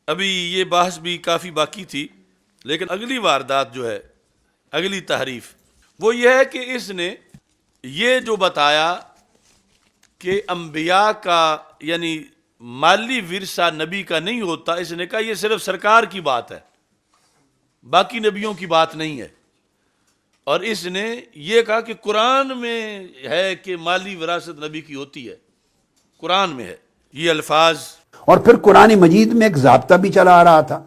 ابھی یہ بحث بھی کافی باقی تھی، لیکن اگلی واردات جو ہے، اگلی تحریف وہ یہ ہے کہ اس نے یہ جو بتایا کہ انبیاء کا یعنی مالی ورثہ نبی کا نہیں ہوتا، اس نے کہا یہ صرف سرکار کی بات ہے، باقی نبیوں کی بات نہیں ہے۔ اور اس نے یہ کہا کہ قرآن میں ہے کہ مالی وراثت نبی کی ہوتی ہے، قرآن میں ہے یہ الفاظ۔ اور پھر قرآن مجید میں ایک ضابطہ بھی چلا آ رہا تھا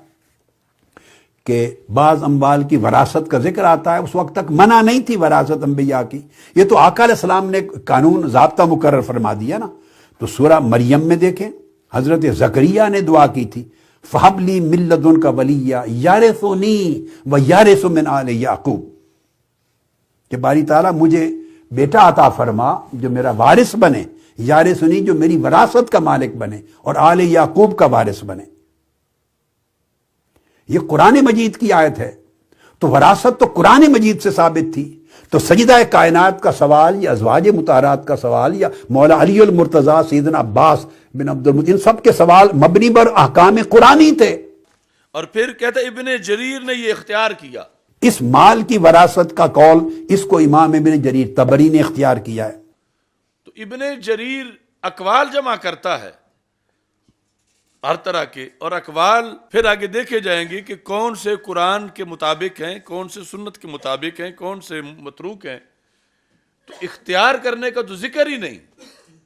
کہ بعض اموال کی وراثت کا ذکر آتا ہے، اس وقت تک منع نہیں تھی وراثت انبیاء کی، یہ تو آقا علیہ السلام نے قانون ضابطہ مقرر فرما دیا نا۔ تو سورہ مریم میں دیکھیں حضرت زکریا نے دعا کی تھی، فَهَبْ لِي مِن لَّدُنْكَ وَلِيًّا يَرِثُنِي وَيَرِثُ مِنْ آلِ یعقوب، کہ باری تعالیٰ مجھے بیٹا عطا فرما جو میرا وارث بنے، یارثنی جو میری وراثت کا مالک بنے اور آل یعقوب کا وارث بنے۔ یہ قرآن مجید کی آیت ہے، تو وراثت تو قرآن مجید سے ثابت تھی۔ تو سجدہ کائنات کا سوال یا ازواج مطہرات کا سوال یا مولا علی المرتضیٰ سیدنا عباس بن عبد المطلب، ان سب کے سوال مبنی بر احکام قرآنی تھے۔ اور پھر کہتا ہے ابن جریر نے یہ اختیار کیا، اس مال کی وراثت کا قول اس کو امام ابن جریر طبری نے اختیار کیا ہے۔ تو ابن جریر اقوال جمع کرتا ہے ہر طرح کے، اور اقوال پھر آگے دیکھے جائیں گے کہ کون سے قرآن کے مطابق ہیں، کون سے سنت کے مطابق ہیں، کون سے متروک ہیں۔ تو اختیار کرنے کا تو ذکر ہی نہیں،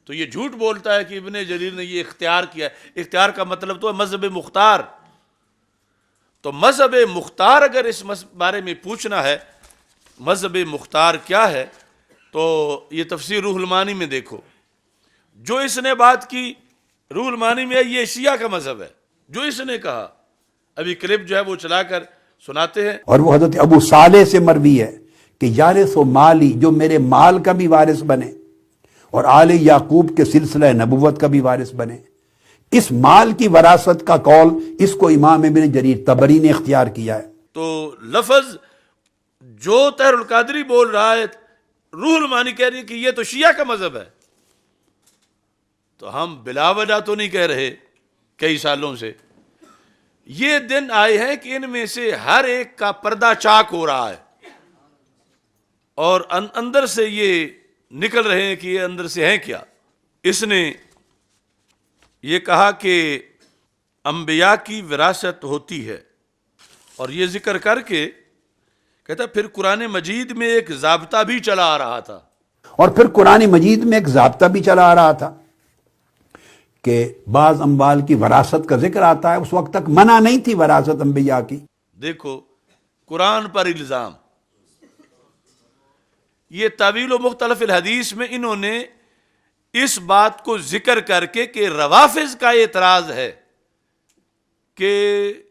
تو یہ جھوٹ بولتا ہے کہ ابن جریر نے یہ اختیار کیا ہے۔ اختیار کا مطلب تو ہے مذہب مختار۔ تو مذہب مختار اگر اس بارے میں پوچھنا ہے مذہب مختار کیا ہے، تو یہ تفسیر روح المعانی میں دیکھو۔ جو اس نے بات کی روح المعانی میں ہے، یہ شیعہ کا مذہب ہے جو اس نے کہا۔ ابھی کلپ جو ہے وہ چلا کر سناتے ہیں۔ اور وہ حضرت ابو صالح سے مروی ہے کہ یارث و مالی، جو میرے مال کا بھی وارث بنے اور آل یعقوب کے سلسلہ نبوت کا بھی وارث بنے۔ اس مال کی وراثت کا قول اس کو امام ابن جریر طبری نے اختیار کیا ہے۔ تو لفظ جو طاہر القادری بول رہا ہے، روح المعانی کہہ رہی ہے کہ یہ تو شیعہ کا مذہب ہے۔ تو ہم بلا وجہ تو نہیں کہہ رہے کئی سالوں سے، یہ دن آئے ہیں کہ ان میں سے ہر ایک کا پردہ چاک ہو رہا ہے، اور اندر سے یہ نکل رہے ہیں کہ یہ اندر سے ہیں کیا۔ اس نے یہ کہا کہ انبیاء کی وراثت ہوتی ہے، اور یہ ذکر کر کے کہتا پھر قرآن مجید میں ایک ضابطہ بھی چلا آ رہا تھا۔ اور پھر قرآن مجید میں ایک ضابطہ بھی چلا آ رہا تھا کہ بعض اموال کی وراثت کا ذکر آتا ہے، اس وقت تک منع نہیں تھی وراثت انبیاء کی۔ دیکھو قرآن پر الزام، یہ طویل و مختلف الحدیث میں انہوں نے اس بات کو ذکر کر کے کہ روافض کا اعتراض ہے کہ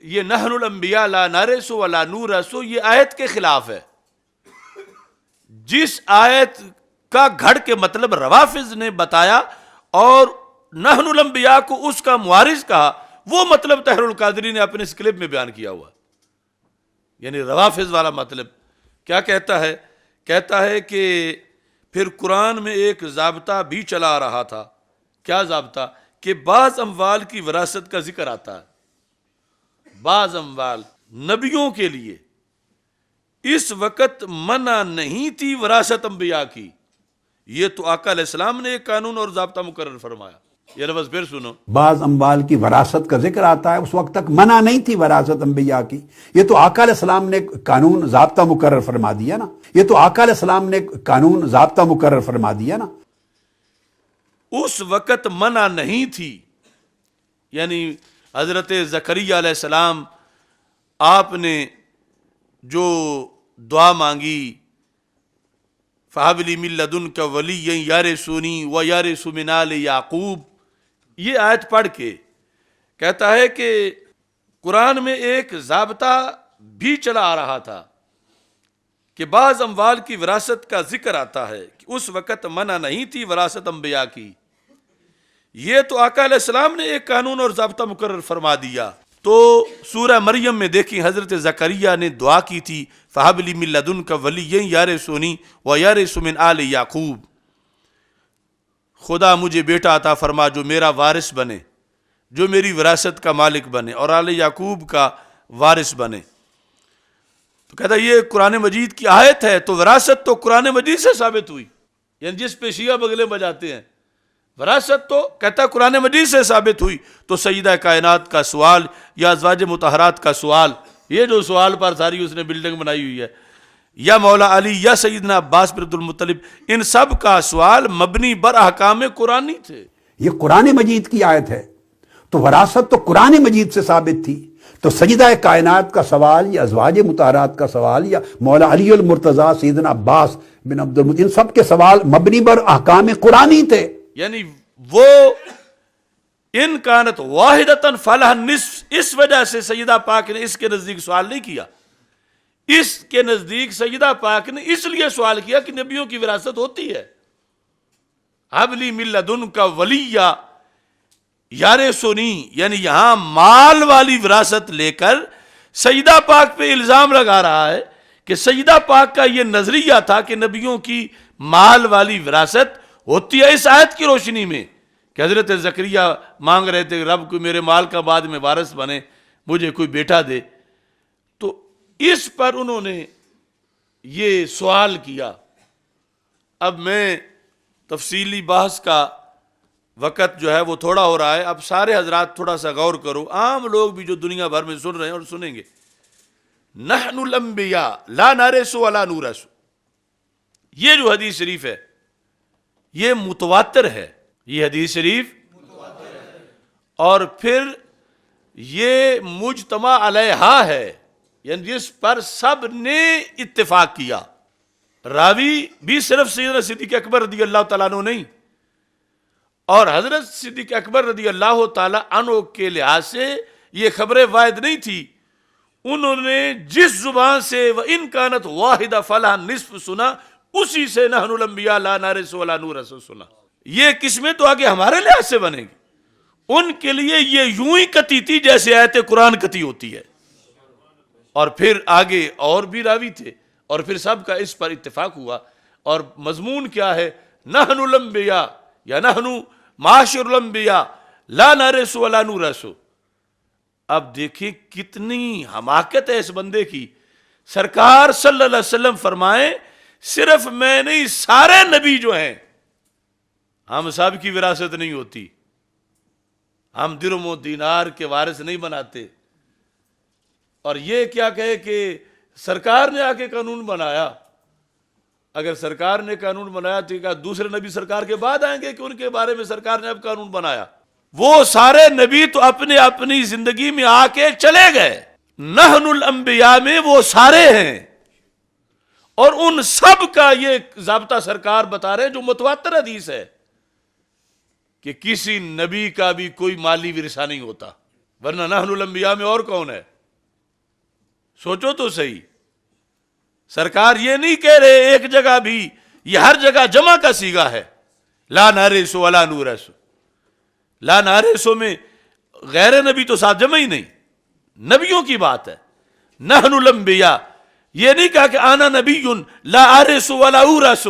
یہ نحن الانبیاء لا نرث ولا نورث، یہ آیت کے خلاف ہے۔ جس آیت کا گھڑ کے مطلب روافض نے بتایا اور نحن الانبیاء کو اس کا موارث کہا، وہ مطلب طاہر القادری نے اپنے اس کلپ میں بیان کیا ہوا۔ یعنی روافض والا مطلب کیا کہتا ہے؟ کہتا ہے کہ پھر قرآن میں ایک ضابطہ بھی چلا آ رہا تھا۔ کیا ضابطہ؟ کہ بعض اموال کی وراثت کا ذکر آتا ہے، بعض اموال نبیوں کے لیے اس وقت منع نہیں تھی وراثت انبیاء کی۔ یہ تو آقا علیہ السلام نے ایک قانون اور ضابطہ مقرر فرمایا۔ یہ لفظ پھر سنو، بعض اموال کی وراثت کا ذکر آتا ہے، اس وقت تک منع نہیں تھی وراثت انبیاء کی۔ یہ تو آقا علیہ السلام نے قانون ضابطہ مقرر فرما دیا نا۔ یہ تو آقا علیہ السلام نے قانون ضابطہ مقرر فرما دیا نا۔ اس وقت منع نہیں تھی، یعنی حضرت زکریا علیہ السلام آپ نے جو دعا مانگی، فَهَبْ لِي مِن لَّدُنْكَ وَلِيًّا يَرِثُنِي وَيَرِثُ مِنْ آلِ یعقوب، یہ آیت پڑھ کے کہتا ہے کہ قرآن میں ایک ضابطہ بھی چلا آ رہا تھا کہ بعض اموال کی وراثت کا ذکر آتا ہے کہ اس وقت منع نہیں تھی وراثت انبیاء کی۔ یہ تو آقا علیہ السلام نے ایک قانون اور ضابطہ مقرر فرما دیا۔ تو سورہ مریم میں دیکھیں حضرت زکریا نے دعا کی تھی، فَهَبْ لِي مِن لَّدُنْكَ وَلِيًّا يَرِثُنِي وَيَرِثُ مِنْ آلِ یعقوب، خدا مجھے بیٹا عطا فرما جو میرا وارث بنے، جو میری وراثت کا مالک بنے اور آل یعقوب کا وارث بنے. تو کہتا ہے یہ قرآن مجید کی آیت ہے. تو وراثت تو قرآن مجید سے ثابت ہوئی، یعنی جس پہ شیعہ بغلے بجاتے ہیں وراثت تو کہتا ہے قرآن مجید سے ثابت ہوئی. تو سیدہ کائنات کا سوال یا ازواج مطہرات کا سوال، یہ جو سوال پر ساری اس نے بلڈنگ بنائی ہوئی ہے، یا مولا علی یا سیدنا عباس بن عبد المطلب، ان سب کا سوال مبنی بر احکام قرآنی تھے. یہ قرآن مجید کی آیت ہے تو وراثت تو قرآن مجید سے ثابت تھی. تو سجدہ کائنات کا سوال یا ازواج مطہرات کا سوال یا مولا علی المرتضیٰ سیدنا عباس بن عبد المطلب، ان سب کے سوال مبنی بر احکام قرآنی تھے. یعنی وہ ان کانت واحدتاً فلہ نصف، اس وجہ سے سیدہ پاک نے اس کے نزدیک سوال نہیں کیا. اس کے نزدیک سیدہ پاک نے اس لیے سوال کیا کہ نبیوں کی وراثت ہوتی ہے. حبلی من لدنک ولیہ یارثنی، یعنی یہاں مال والی وراثت لے کر سیدہ پاک پہ الزام لگا رہا ہے کہ سیدہ پاک کا یہ نظریہ تھا کہ نبیوں کی مال والی وراثت ہوتی ہے. اس آیت کی روشنی میں کہ حضرت زکریہ مانگ رہے تھے رب کو میرے مال کا بعد میں وارث بنے، مجھے کوئی بیٹا دے، تو اس پر انہوں نے یہ سوال کیا. اب میں تفصیلی بحث کا وقت جو ہے وہ تھوڑا ہو رہا ہے. اب سارے حضرات تھوڑا سا غور کرو، عام لوگ بھی جو دنیا بھر میں سن رہے ہیں اور سنیں گے. نحن الانبیاء لا نرث ولا نورث، یہ جو حدیث شریف ہے یہ متواتر ہے. یہ حدیث شریف اور پھر یہ مجتمع علیہا ہے، یعنی جس پر سب نے اتفاق کیا. راوی بھی صرف سیدنا صدیق اکبر رضی اللہ تعالیٰ عنہ نہیں، اور حضرت صدیق اکبر رضی اللہ تعالیٰ عنہ کے لحاظ سے یہ خبر واحد نہیں تھی. انہوں نے جس زبان سے وَإِن كَانَتْ وَاحِدَةً فَلَهَا النِّصْفُ سنا، اسی سے نحن الانبیاء لا نرث ولا نورث سنا. یہ قسمیں تو آگے ہمارے لحاظ سے بنے گی، ان کے لیے یہ یوں ہی کتی تھی جیسے آیت قرآن کتی ہوتی ہے. اور پھر آگے اور بھی راوی تھے اور پھر سب کا اس پر اتفاق ہوا. اور مضمون کیا ہے؟ نحن الانبیاء یا نحن معاشر الانبیاء لا نرث ولا نورث. اب دیکھیں کتنی حماقت ہے اس بندے کی. سرکار صلی اللہ علیہ وسلم فرمائیں صرف میں نہیں، سارے نبی جو ہیں ہم سب کی وراثت نہیں ہوتی، ہم درہم و دینار کے وارث نہیں بناتے. اور یہ کیا کہے کہ سرکار نے آ کے قانون بنایا. اگر سرکار نے قانون بنایا تو کیا دوسرے نبی سرکار کے بعد آئیں گے کہ ان کے بارے میں سرکار نے اب قانون بنایا؟ وہ سارے نبی تو اپنے اپنی زندگی میں آ کے چلے گئے. نحن الانبیاء میں وہ سارے ہیں، اور ان سب کا یہ ضابطہ سرکار بتا رہے ہیں جو متواتر حدیث ہے کہ کسی نبی کا بھی کوئی مالی ورثہ نہیں ہوتا. ورنہ نحن الانبیاء میں اور کون ہے؟ سوچو تو صحیح. سرکار یہ نہیں کہہ رہے ایک جگہ بھی، یہ ہر جگہ جمع کا صیغہ ہے. لا نرث ولا نورث. لا نرث میں غیر نبی تو ساتھ جمع ہی نہیں، نبیوں کی بات ہے. نحن الانبیاء یہ نہیں کہا کہ آنا نبی لا ارث ولا اورث،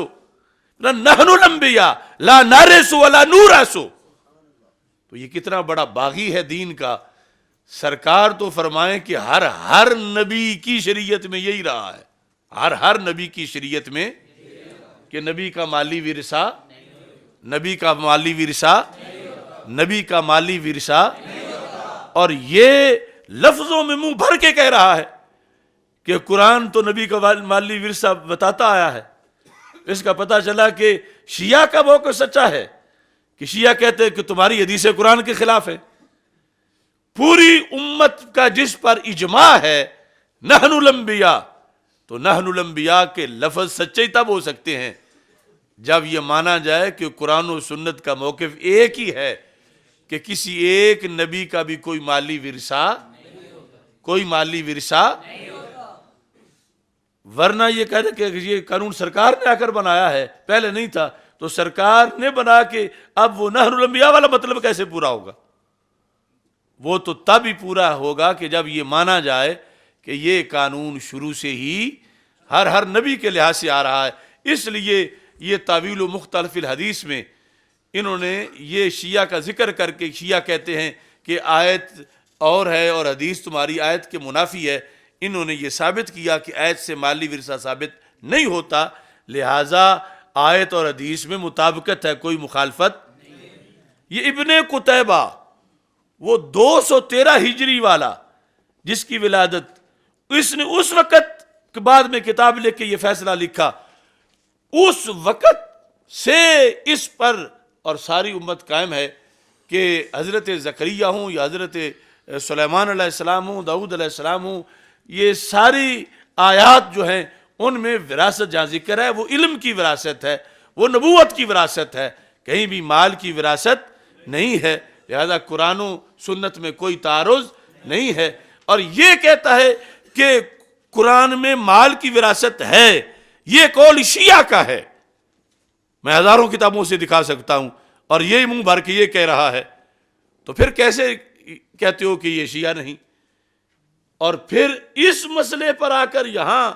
نحن الانبیاء لا نرث ولا نورث. تو یہ کتنا بڑا باغی ہے دین کا. سرکار تو فرمائیں کہ ہر نبی کی شریعت میں یہی رہا ہے، ہر نبی کی شریعت میں کہ نبی کا مالی ورثہ، نبی کا مالی ورثہ، نبی کا مالی ورثہ. اور یہ لفظوں میں منہ بھر کے کہہ رہا ہے کہ قرآن تو نبی کا مالی ورثہ بتاتا آیا ہے. اس کا پتہ چلا کہ شیعہ کا موقف سچا ہے کہ شیعہ کہتے ہیں کہ تمہاری حدیث قرآن کے خلاف ہے. پوری امت کا جس پر اجماع ہے نحن الانبیاء، تو نحن الانبیاء کے لفظ سچے تب ہو سکتے ہیں جب یہ مانا جائے کہ قرآن و سنت کا موقف ایک ہی ہے کہ کسی ایک نبی کا بھی کوئی مالی ورثہ، کوئی مالی ورثہ. ورنہ یہ کہہ دیں کہ یہ قانون سرکار نے آ کر بنایا ہے، پہلے نہیں تھا، تو سرکار نے بنا کے اب وہ نحن الانبیاء والا مطلب کیسے پورا ہوگا؟ وہ تو تب ہی پورا ہوگا کہ جب یہ مانا جائے کہ یہ قانون شروع سے ہی ہر نبی کے لحاظ سے آ رہا ہے. اس لیے یہ تاویل و مختلف الحدیث میں انہوں نے یہ شیعہ کا ذکر کر کے، شیعہ کہتے ہیں کہ آیت اور ہے اور حدیث تمہاری آیت کے منافی ہے، انہوں نے یہ ثابت کیا کہ آیت سے مالی ورثہ ثابت نہیں ہوتا، لہٰذا آیت اور حدیث میں مطابقت ہے، کوئی مخالفت۔ یہ ابن قتیبہ وہ 213 ہجری والا جس کی ولادت، اس نے اس وقت کے بعد میں کتاب لکھ کے یہ فیصلہ لکھا، اس وقت سے اس پر اور ساری امت قائم ہے کہ حضرت زکریا ہوں یا حضرت سلیمان علیہ السلام ہوں، داؤد علیہ السلام ہوں، یہ ساری آیات جو ہیں ان میں وراثت جہاں ذکر ہے وہ علم کی وراثت ہے، وہ نبوت کی وراثت ہے، کہیں بھی مال کی وراثت نہیں ہے، لہذا قرآن و سنت میں کوئی تعارض نہیں ہے۔ اور یہ کہتا ہے کہ قرآن میں مال کی وراثت ہے، یہ قول شیعہ کا ہے، میں ہزاروں کتابوں سے دکھا سکتا ہوں، اور یہ منہ بھر کے یہ کہہ رہا ہے، تو پھر کیسے کہتے ہو کہ یہ شیعہ نہیں؟ اور پھر اس مسئلے پر آ کر یہاں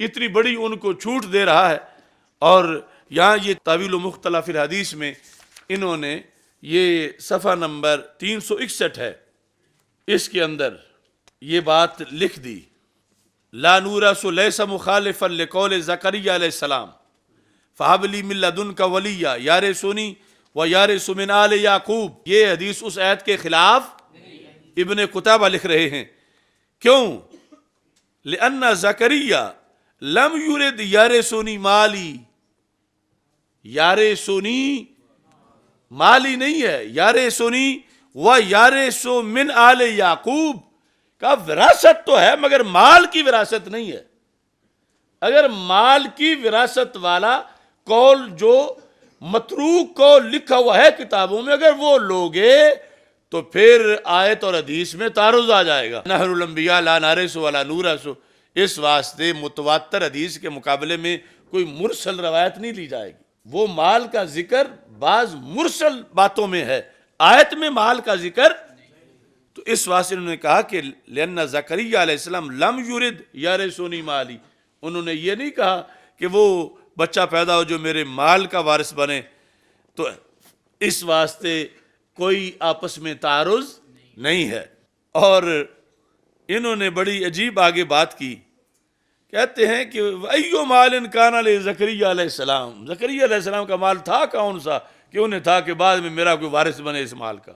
اتنی بڑی ان کو چھوٹ دے رہا ہے، اور یہاں یہ تاویل و مختلف الحدیث میں انہوں نے یہ صفحہ نمبر 361 ہے، اس کے اندر یہ بات لکھ دی، لا نورث لیس مخالفا لقول زکریا علیہ السلام فہب لی من لدنک ولیہ یارثنی و یارث من آل یعقوب۔ یہ حدیث اس آیت کے خلاف ابن قتیبہ لکھ رہے ہیں، کیوں؟ لأن زکریا لم یرد یارثنی مالی، یارثنی مالی نہیں ہے، یارثنی و یارث من آل یعقوب کا وراثت تو ہے مگر مال کی وراثت نہیں ہے۔ اگر مال کی وراثت والا قول جو متروک کو لکھا ہوا ہے کتابوں میں اگر وہ لوگے تو پھر آیت اور حدیث میں تعارض آ جائے گا، نحن الانبیاء لا نرث ولا نورث، اس واسطے متواتر حدیث کے مقابلے میں کوئی مرسل روایت نہیں لی جائے گی۔ وہ مال کا ذکر بعض مرسل باتوں میں ہے، آیت میں مال کا ذکر، تو اس واسطے انہوں نے کہا کہ لأن زکریا علیہ السلام لم یرد یارثنی مالی، انہوں نے یہ نہیں کہا کہ وہ بچہ پیدا ہو جو میرے مال کا وارث بنے، تو اس واسطے کوئی آپس میں تعارض نہیں ہے۔ اور انہوں نے بڑی عجیب آگے بات کی، کہتے ہیں کہ ایو مال کان لزکریا علیہ السلام، زکریا علیہ السلام کا مال تھا کون سا کہ انہیں تھا کہ بعد میں میرا کوئی وارث بنے اس مال کا،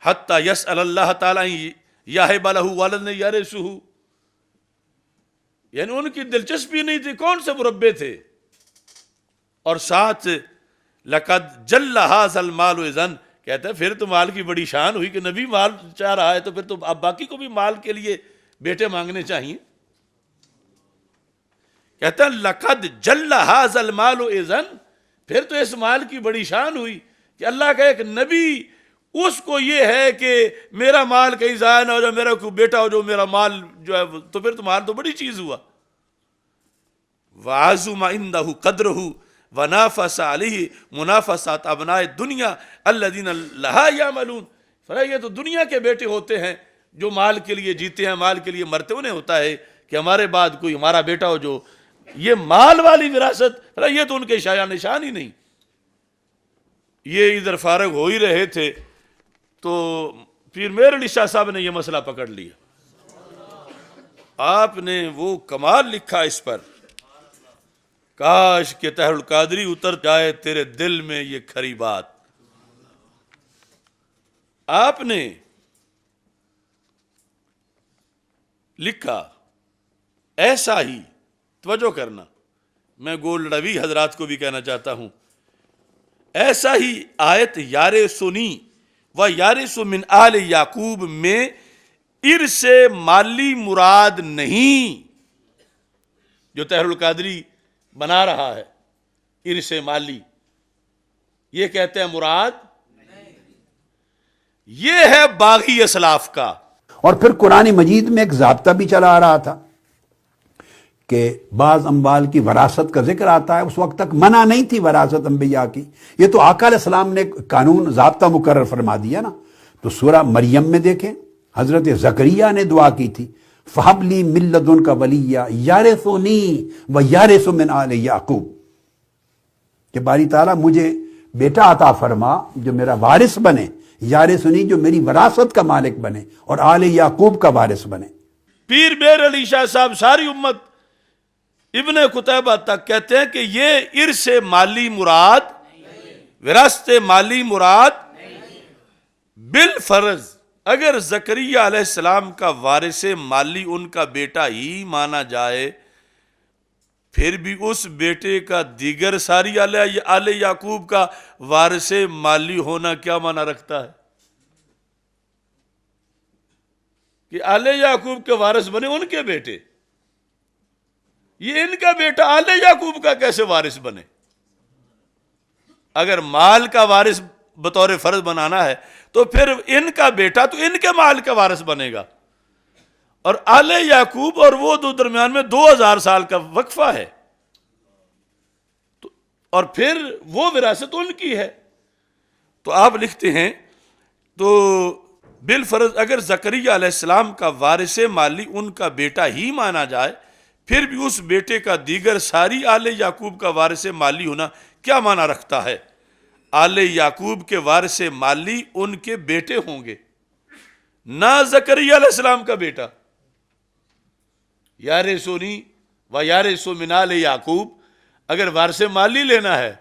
حتی یسأل اللہ تعالی یہب لہ ولدا یرثہ، یعنی ان کی دلچسپی نہیں تھی، کون سے مربے تھے، اور ساتھ لقد جل ھذا المال اذن، کہتا ہے پھر تو مال کی بڑی شان ہوئی کہ نبی مال چاہ رہا ہے تو پھر تو اب باقی کو بھی مال کے لیے بیٹے مانگنے چاہیے۔ کہتا ہے لقد جل ھذا المال اذن، پھر تو اس مال کی بڑی شان ہوئی کہ اللہ کا ایک نبی اس کو یہ ہے کہ میرا مال کہیں ضائع نہ ہو جائے، میرا کوئی بیٹا ہو جو میرا مال جو ہے، تو پھر تو مال تو بڑی چیز ہوا۔ وَعَظُمَ عِنْدَهُ قَدْرُهُ وَنَافَسَ عَلَيْهِ مُنَافَسَةَ أَبْنَاءِ الدُّنْيَا الَّذِينَ لَهَا يَعْمَلُونَ، فرمایا یہ تو دنیا کے بیٹے ہوتے ہیں جو مال کے لیے جیتے ہیں، مال کے لیے مرتے، انہیں ہوتا ہے کہ ہمارے بعد کوئی ہمارا بیٹا ہو جو یہ مال والی وراثت، فرمایا یہ تو ان کے شایان نشان ہی نہیں۔ یہ ادھر فارغ ہو ہی رہے تھے تو پیر مہر علی شاہ صاحب نے یہ مسئلہ پکڑ لیا، آپ نے وہ کمال لکھا اس پر، کاش کہ طاہر القادری اتر جائے تیرے دل میں یہ کھری بات۔ آپ نے لکھا ایسا ہی، توجہ کرنا، میں گول روی حضرات کو بھی کہنا چاہتا ہوں، ایسا ہی آیت یارثنی و یارث من آل یعقوب میں ارث مالی مراد نہیں، جو طاہر القادری بنا رہا ہے ارث مالی، یہ کہتے ہیں مراد یہ ہے باغی اسلاف کا۔ اور پھر قرآن مجید میں ایک ضابطہ بھی چلا آ رہا تھا کہ بعض اموال کی وراثت کا ذکر آتا ہے، اس وقت تک منع نہیں تھی وراثت انبیاء کی، یہ تو آقا علیہ السلام نے قانون ضابطہ مقرر فرما دیا نا۔ تو سورہ مریم میں دیکھیں حضرت زکریا نے دعا کی تھی، فَحَبْ لِي مِن لَدُنْكَ وَلِيًّا يَرِثُنِي وَيَرِثُ مِنْ آلِ یعقوب، کہ باری تعالیٰ مجھے بیٹا عطا فرما جو میرا وارث بنے، یارثنی جو میری وراثت کا مالک بنے اور آل یعقوب کا وارث بنے۔ پیر میر علی شاہ صاحب ساری امت ابن قتیبہ تک کہتے ہیں کہ یہ ارث مالی مراد، وراثت مالی مراد بالفرض اگر زکریہ علیہ السلام کا وارث مالی ان کا بیٹا ہی مانا جائے، پھر بھی اس بیٹے کا دیگر ساری آل یعقوب کا وارث مالی ہونا کیا معنی رکھتا ہے؟ کہ آل یعقوب کے وارث بنے ان کے بیٹے، یہ ان کا بیٹا آل یعقوب کا کیسے وارث بنے؟ اگر مال کا وارث بطور فرض بنانا ہے تو پھر ان کا بیٹا تو ان کے مال کا وارث بنے گا، اور آل یعقوب اور وہ دو درمیان میں 2000 سال کا وقفہ ہے، اور پھر وہ وراثت ان کی ہے۔ تو آپ لکھتے ہیں تو بالفرض اگر زکریا علیہ السلام کا وارث مالی ان کا بیٹا ہی مانا جائے، پھر بھی اس بیٹے کا دیگر ساری آل یعقوب کا وارث مالی ہونا کیا معنی رکھتا ہے؟ آل یعقوب کے وارث مالی ان کے بیٹے ہوں گے، نہ زکریا علیہ السلام کا بیٹا۔ یارثنی و یارث من آل یعقوب، اگر وارث مالی لینا ہے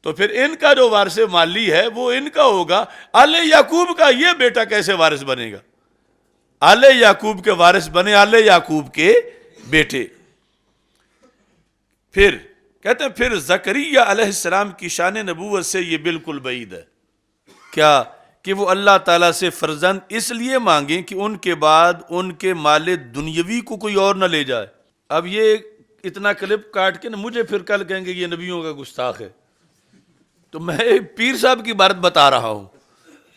تو پھر ان کا جو وارث مالی ہے وہ ان کا ہوگا، آل یعقوب کا یہ بیٹا کیسے وارث بنے گا؟ آل یعقوب کے وارث بنے آل یعقوب کے بیٹے۔ پھر کہتے ہیں پھر زکریا علیہ السلام کی شان نبوت سے یہ بالکل بعید ہے، کیا کہ وہ اللہ تعالیٰ سے فرزند اس لیے مانگیں کہ ان کے بعد ان کے مال دنیاوی کو کوئی اور نہ لے جائے۔ اب یہ اتنا کلپ کاٹ کے نا مجھے پھر کل کہیں گے یہ نبیوں کا گستاخ ہے، تو میں پیر صاحب کی بات بتا رہا ہوں،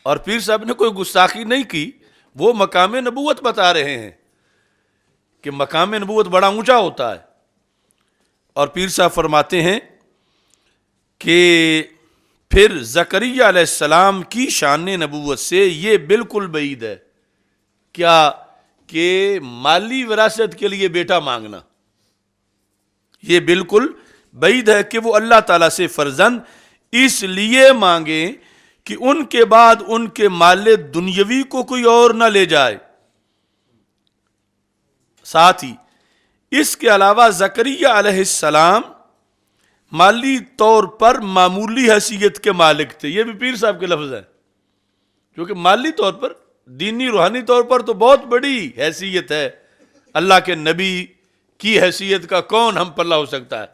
اور پیر صاحب نے کوئی گستاخی نہیں کی، وہ مقام نبوت بتا رہے ہیں کہ مقام نبوت بڑا اونچا ہوتا ہے۔ اور پیر صاحب فرماتے ہیں کہ پھر زکریا علیہ السلام کی شان نبوت سے یہ بالکل بعید ہے، کیا کہ مالی وراثت کے لیے بیٹا مانگنا، یہ بالکل بعید ہے کہ وہ اللہ تعالیٰ سے فرزند اس لیے مانگیں کہ ان کے بعد ان کے مال دنیاوی کو کوئی اور نہ لے جائے۔ ساتھ ہی اس کے علاوہ زکریا علیہ السلام مالی طور پر معمولی حیثیت کے مالک تھے، یہ بھی پیر صاحب کے لفظ ہیں، کیونکہ مالی طور پر، دینی روحانی طور پر تو بہت بڑی حیثیت ہے، اللہ کے نبی کی حیثیت کا کون ہم پلہ ہو سکتا ہے،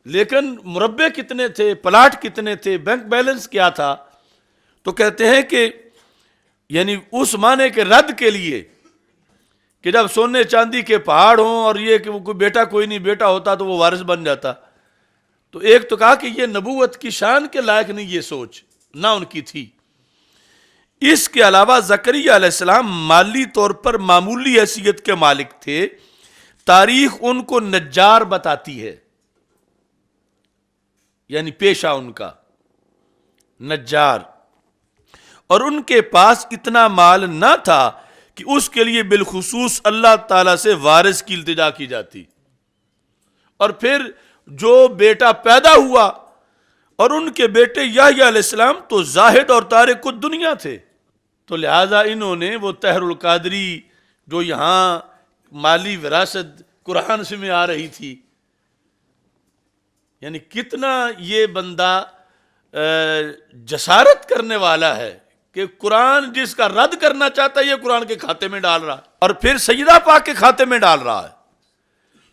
لیکن مربع کتنے تھے، پلاٹ کتنے تھے، بینک بیلنس کیا تھا؟ تو کہتے ہیں کہ یعنی اس معنی کے رد کے لیے کہ جب سونے چاندی کے پہاڑ ہوں اور یہ کہ وہ کوئی بیٹا کوئی نہیں، بیٹا ہوتا تو وہ وارث بن جاتا، تو ایک تو کہا کہ یہ نبوت کی شان کے لائق نہیں، یہ سوچ نہ ان کی تھی۔ اس کے علاوہ زکریا علیہ السلام مالی طور پر معمولی حیثیت کے مالک تھے، تاریخ ان کو نجار بتاتی ہے، یعنی پیشہ ان کا نجار، اور ان کے پاس اتنا مال نہ تھا کہ اس کے لیے بالخصوص اللہ تعالیٰ سے وارث کی التجا کی جاتی، اور پھر جو بیٹا پیدا ہوا اور ان کے بیٹے یحییٰ علیہ السلام تو زاہد اور تارک الدنیا تھے، تو لہٰذا انہوں نے وہ طاہر القادری جو یہاں مالی وراثت قرآن سے میں آ رہی تھی، یعنی کتنا یہ بندہ جسارت کرنے والا ہے کہ قرآن جس کا رد کرنا چاہتا ہے یہ قرآن کے کھاتے میں ڈال رہا ہے، اور پھر سیدہ پاک کے کھاتے میں ڈال رہا ہے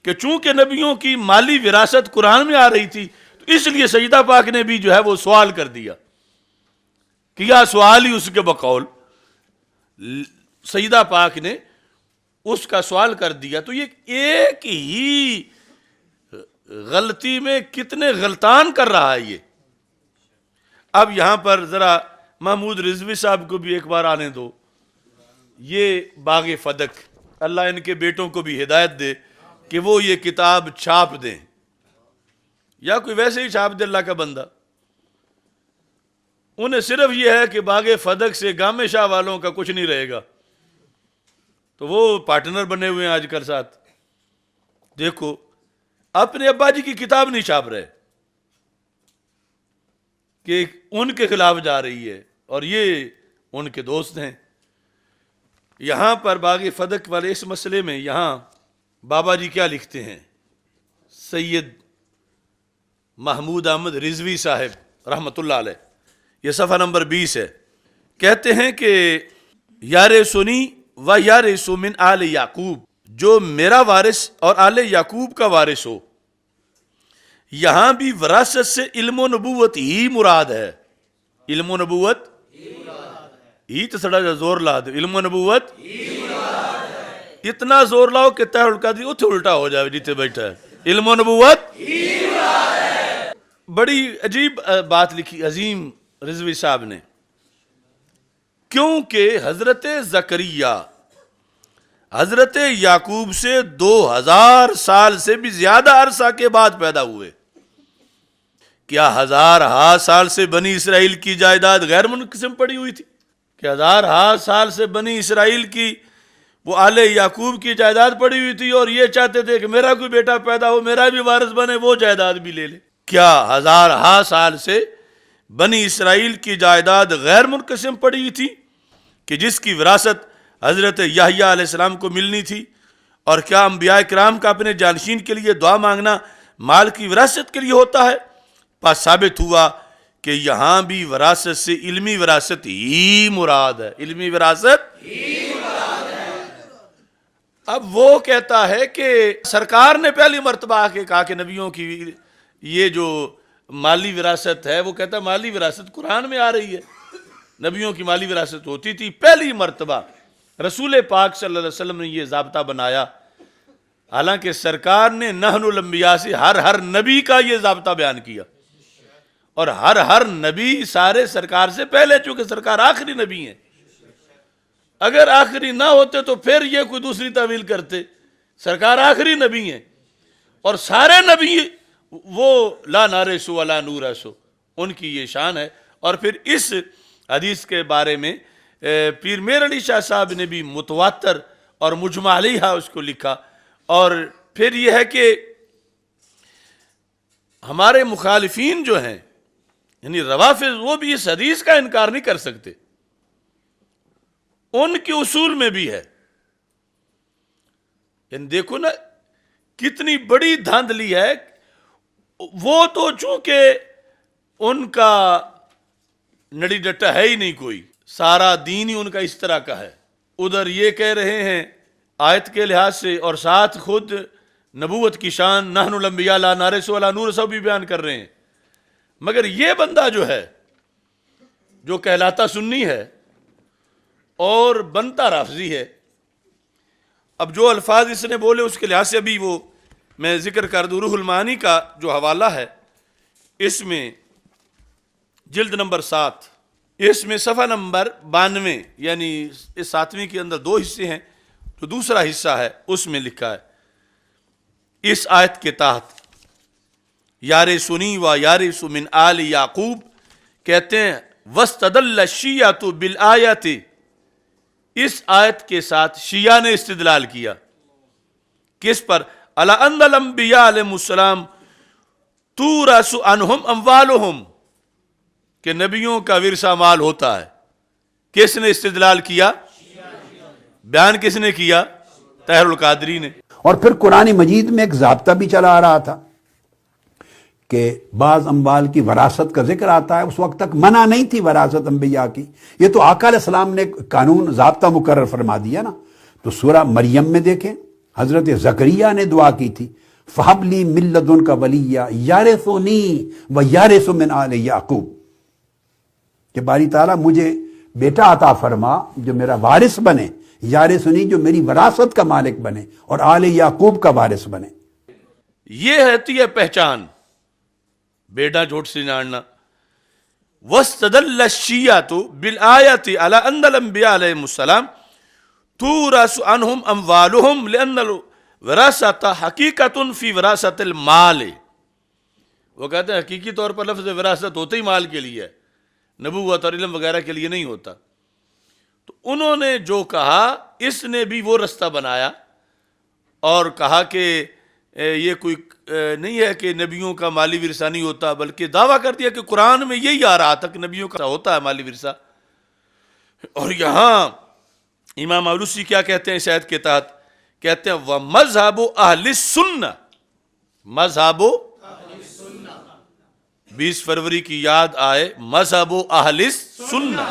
کہ چونکہ نبیوں کی مالی وراثت قرآن میں آ رہی تھی تو اس لیے سیدہ پاک نے بھی جو ہے وہ سوال کر دیا، کیا سوال ہی اس کے بقول سیدہ پاک نے اس کا سوال کر دیا۔ تو یہ ایک ہی غلطی میں کتنے غلطان کر رہا ہے یہ۔ اب یہاں پر ذرا محمود رضوی صاحب کو بھی ایک بار آنے دو، یہ باغ فدق، اللہ ان کے بیٹوں کو بھی ہدایت دے کہ وہ یہ کتاب چھاپ دیں، یا کوئی ویسے ہی چھاپ دے اللہ کا بندہ، انہیں صرف یہ ہے کہ باغ فدق سے گامے شاہ والوں کا کچھ نہیں رہے گا، تو وہ پارٹنر بنے ہوئے ہیں آج کل ساتھ، دیکھو اپنے ابا جی کی کتاب نہیں چھاپ رہے، کہ ان کے خلاف جا رہی ہے اور یہ ان کے دوست ہیں۔ یہاں پر باغ فدق والے اس مسئلے میں یہاں بابا جی کیا لکھتے ہیں، سید محمود احمد رضوی صاحب رحمۃ اللہ علیہ، یہ صفحہ نمبر 20 ہے، کہتے ہیں کہ یار سنی و یار من آل یعقوب، جو میرا وارث اور آل یعقوب کا وارث ہو، یہاں بھی وراثت سے علم و نبوت ہی مراد ہے۔ علم و نبوت ہی تو سڑا زور لا دے، علم و نبوت اتنا زور لاؤ کہ طاہر القادری اتھے الٹا ہو جائے جیتے بیٹھا ہے۔ علم و نبوت بڑی عجیب بات لکھی عظیم رضوی صاحب نے، کیونکہ حضرت زکریا حضرت یعقوب سے 2000 سال سے بھی زیادہ عرصہ کے بعد پیدا ہوئے۔ کیا ہزارہا سال سے بنی اسرائیل کی جائیداد غیر منقسم پڑی ہوئی تھی؟ کہ ہزارہا سال سے بنی اسرائیل کی وہ آل یعقوب کی جائیداد پڑی ہوئی تھی اور یہ چاہتے تھے کہ میرا کوئی بیٹا پیدا ہو، میرا بھی وارث بنے، وہ جائیداد بھی لے لے۔ کیا ہزارہا سال سے بنی اسرائیل کی جائیداد غیر منقسم پڑی ہوئی تھی کہ جس کی وراثت حضرت یحییٰ علیہ السلام کو ملنی تھی؟ اور کیا انبیاء کرام کا اپنے جانشین کے لیے دعا مانگنا مال کی وراثت کے لیے ہوتا ہے؟ پس ثابت ہوا کہ یہاں بھی وراثت سے علمی وراثت ہی مراد ہے، علمی وراثت ہی مراد ہے۔ اب وہ کہتا ہے کہ سرکار نے پہلی مرتبہ آ کے کہا کہ نبیوں کی یہ جو مالی وراثت ہے، وہ کہتا ہے مالی وراثت قرآن میں آ رہی ہے، نبیوں کی مالی وراثت ہوتی تھی۔ پہلی مرتبہ رسول پاک صلی اللہ علیہ وسلم نے یہ ضابطہ بنایا، حالانکہ سرکار نے نحن الانبیاء سے ہر نبی کا یہ ضابطہ بیان کیا، اور ہر نبی سارے سرکار سے پہلے، چونکہ سرکار آخری نبی ہیں۔ اگر آخری نہ ہوتے تو پھر یہ کوئی دوسری تعویل کرتے، سرکار آخری نبی ہیں اور سارے نبی وہ لا نارسو ولا نورسو، ان کی یہ شان ہے۔ اور پھر اس حدیث کے بارے میں پیر میر علی شاہ صاحب نے بھی متواتر اور مجمع علیہ اس کو لکھا۔ اور پھر یہ ہے کہ ہمارے مخالفین جو ہیں یعنی روافض، وہ بھی اس حدیث کا انکار نہیں کر سکتے، ان کے اصول میں بھی ہے۔ یعنی دیکھو نا کتنی بڑی دھاندلی ہے، وہ تو چونکہ ان کا نڑی ڈٹا ہے ہی نہیں کوئی، سارا دین ہی ان کا اس طرح کا ہے۔ ادھر یہ کہہ رہے ہیں آیت کے لحاظ سے، اور ساتھ خود نبوت کی شان نحن الانبیاء لا نارث ولا نورث بھی بیان کر رہے ہیں۔ مگر یہ بندہ جو ہے، جو کہلاتا سنی ہے اور بنتا رافضی ہے، اب جو الفاظ اس نے بولے اس کے لحاظ سے ابھی وہ میں ذکر کر دوں، روح المعانی کا جو حوالہ ہے، اس میں جلد نمبر 7، اس میں صفحہ نمبر 92، یعنی اس 7ویں کے اندر 2 حصے ہیں، جو دوسرا حصہ ہے اس میں لکھا ہے اس آیت کے تحت یار سنی و یارث من آل یعقوب، کہتے ہیں وَاسْتَدَلَّ الشِّیعَةُ بِالْآیَةِ، اس آیت کے ساتھ شیعہ نے استدلال کیا، کس پر؟ عَلَىٰ أَنَّ الْأَنْبِيَاءَ عَلَيْهِمُ السَّلَامُ تُورَثُ عَنْهُمْ أَمْوَالُهُمْ، کہ نبیوں کا ورثہ مال ہوتا ہے۔ کس نے استدلال کیا؟ بیان کس نے کیا؟ طاہر القادری نے۔ اور پھر قرآن مجید میں ایک ضابطہ بھی چلا آ رہا تھا کہ بعض اموال کی وراثت کا ذکر آتا ہے، اس وقت تک منع نہیں تھی وراثت انبیاء کی، یہ تو آقا علیہ السلام نے قانون ضابطہ مقرر فرما دیا نا۔ تو سورہ مریم میں دیکھیں حضرت زکریا نے دعا کی تھی فَحَبْ لِي مِن لَّدُنْكَ وَلِيًّا يَرِثُنِي وَيَرِثُ مِنْ آلِ یعقوب، کہ باری تعالیٰ مجھے بیٹا عطا فرما جو میرا وارث بنے، یارثنی جو میری وراثت کا مالک بنے اور آل یعقوب کا وارث بنے۔ یہ رہتی ہے پہچان، بیٹا جھوٹ سے جاننا۔ وَاسْتَدَلَّ الشِّیعَةُ بِالْآیَةِ عَلَىٰ أَنَّ الْأَنْبِیَاءَ عَلَيْهِمُ السَّلَامُ تُورَثُ عَنْهُمْ أَمْوَالُهُمْ لِأَنَّ الْوِرَاثَةَ حَقِیقَةٌ فِی وِرَاثَةِ الْمَالِ، وہ کہتے ہیں حقیقی طور پر لفظ وراثت ہوتے ہی مال کے لیے ہے، نبوت اور علم وغیرہ کے لیے نہیں ہوتا۔ تو انہوں نے جو کہا اس نے بھی وہ رستہ بنایا اور کہا کہ یہ کوئی نہیں ہے کہ نبیوں کا مالی ورثہ نہیں ہوتا، بلکہ دعویٰ کر دیا کہ قرآن میں یہی آ رہا تھا کہ نبیوں کا ہوتا ہے مالی ورثہ۔ اور یہاں امام آلوسی کیا کہتے ہیں اس آیت کے تحت؟ کہتے ہیں وَمَذْهَبُ أَهْلِ السُّنَّةِ، مذہب 20 فروری کی یاد آئے، مذہب اہل السنہ،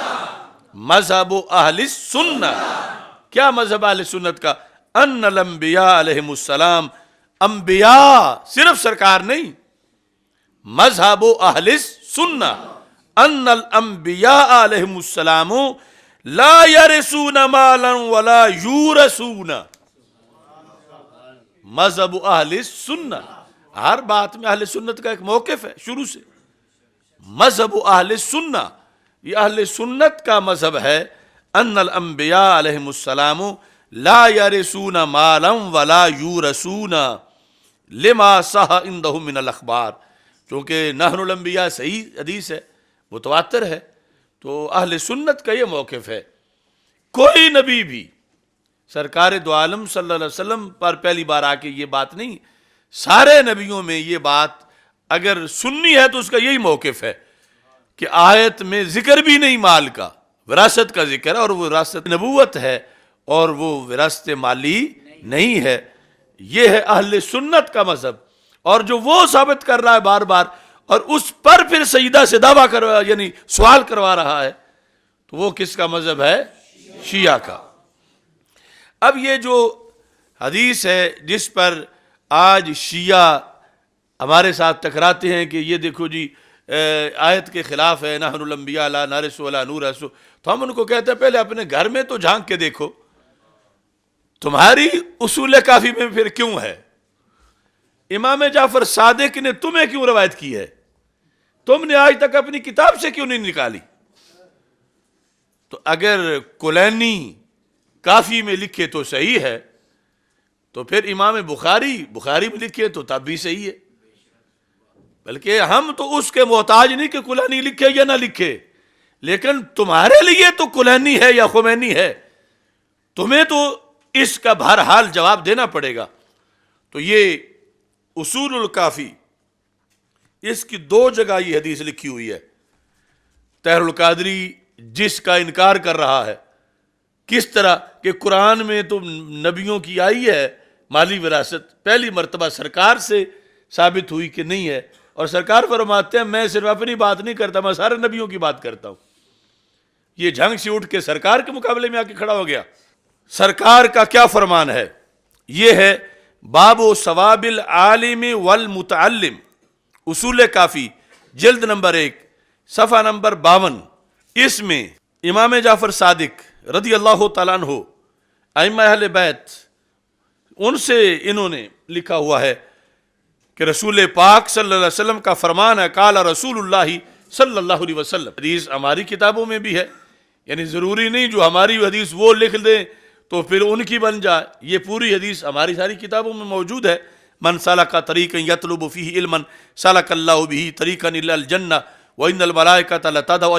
مذہب اہل السنہ۔ کیا مذہب اہل سنت کا؟ ان الانبیاء علیہم السلام، انبیاء صرف سرکار نہیں، مذہب اہل السنہ ان الانبیاء علیہم السلام لا یرثون مالا ولا یورثون۔ مذہب اہل السنہ، ہر بات میں اہل سنت کا ایک موقف ہے شروع سے۔ مذہب اہل سنہ، یہ اہل سنت کا مذہب ہے، ان الانبیاء علیہم السلام لا یرثون مالا ولا یورثون لما صح عندهم من الاخبار، چونکہ نحن الانبیاء صحیح حدیث ہے، متواتر ہے، تو اہل سنت کا یہ موقف ہے۔ کوئی نبی بھی سرکار دو عالم صلی اللہ علیہ وسلم پر پہلی بار آ کے یہ بات نہیں، سارے نبیوں میں یہ بات اگر سننی ہے تو اس کا یہی موقف ہے کہ آیت میں ذکر بھی نہیں مال کا، وراثت کا ذکر ہے، اور وہ وراثت نبوت ہے اور وہ وراثت مالی نہیں ہے۔ یہ ہے اہل سنت کا مذہب، اور جو وہ ثابت کر رہا ہے بار بار اور اس پر پھر سجدہ سے دعویٰ کروا، یعنی سوال کروا رہا ہے، تو وہ کس کا مذہب ہے؟ شیعہ کا۔ اب یہ جو حدیث ہے جس پر آج شیعہ ہمارے ساتھ ٹکراتے ہیں کہ یہ دیکھو جی آیت کے خلاف ہے، نحن الانبیاء لا نرث ولا نورث، تو ہم ان کو کہتے ہیں پہلے اپنے گھر میں تو جھانک کے دیکھو، تمہاری اصول کافی میں پھر کیوں ہے؟ امام جعفر صادق نے تمہیں کیوں روایت کی ہے؟ تم نے آج تک اپنی کتاب سے کیوں نہیں نکالی؟ تو اگر کلینی کافی میں لکھے تو صحیح ہے، تو پھر امام بخاری میں لکھے تو تب بھی صحیح ہے۔ بلکہ ہم تو اس کے محتاج نہیں کہ کلینی لکھے یا نہ لکھے، لیکن تمہارے لیے تو کلینی ہے یا خمینی ہے، تمہیں تو اس کا بہرحال جواب دینا پڑے گا۔ تو یہ اصول الکافی، اس کی 2 جگہ یہ حدیث لکھی ہوئی ہے۔ طاہر القادری جس کا انکار کر رہا ہے، کس طرح کہ قرآن میں تو نبیوں کی آئی ہے مالی وراثت، پہلی مرتبہ سرکار سے ثابت ہوئی کہ نہیں ہے، اور سرکار فرماتے ہیں میں صرف اپنی بات نہیں کرتا، میں سارے نبیوں کی بات کرتا ہوں۔ یہ جھنگ سے اٹھ کے سرکار کے مقابلے میں آ کے کھڑا ہو گیا۔ سرکار کا کیا فرمان ہے؟ یہ ہے باب و ثواب العالم والمتعلم، اصول کافی جلد نمبر 1 صفحہ نمبر 52۔ اس میں امام جعفر صادق رضی اللہ تعالیٰ عنہ، ائمہ اہل بیت، ان سے انہوں نے لکھا ہوا ہے کہ رسول پاک صلی اللہ علیہ وسلم کا فرمان ہے، قال رسول اللہ صلی اللہ علیہ وسلم۔ حدیث ہماری کتابوں میں بھی ہے، یعنی ضروری نہیں جو ہماری حدیث وہ لکھ دیں تو پھر ان کی بن جائے، یہ پوری حدیث ہماری ساری کتابوں میں موجود ہے۔ من سلک طریقا یطلب فیہ علما سلک اللہ بہ طریقا الی الجنہ وان الملائکۃ لتضع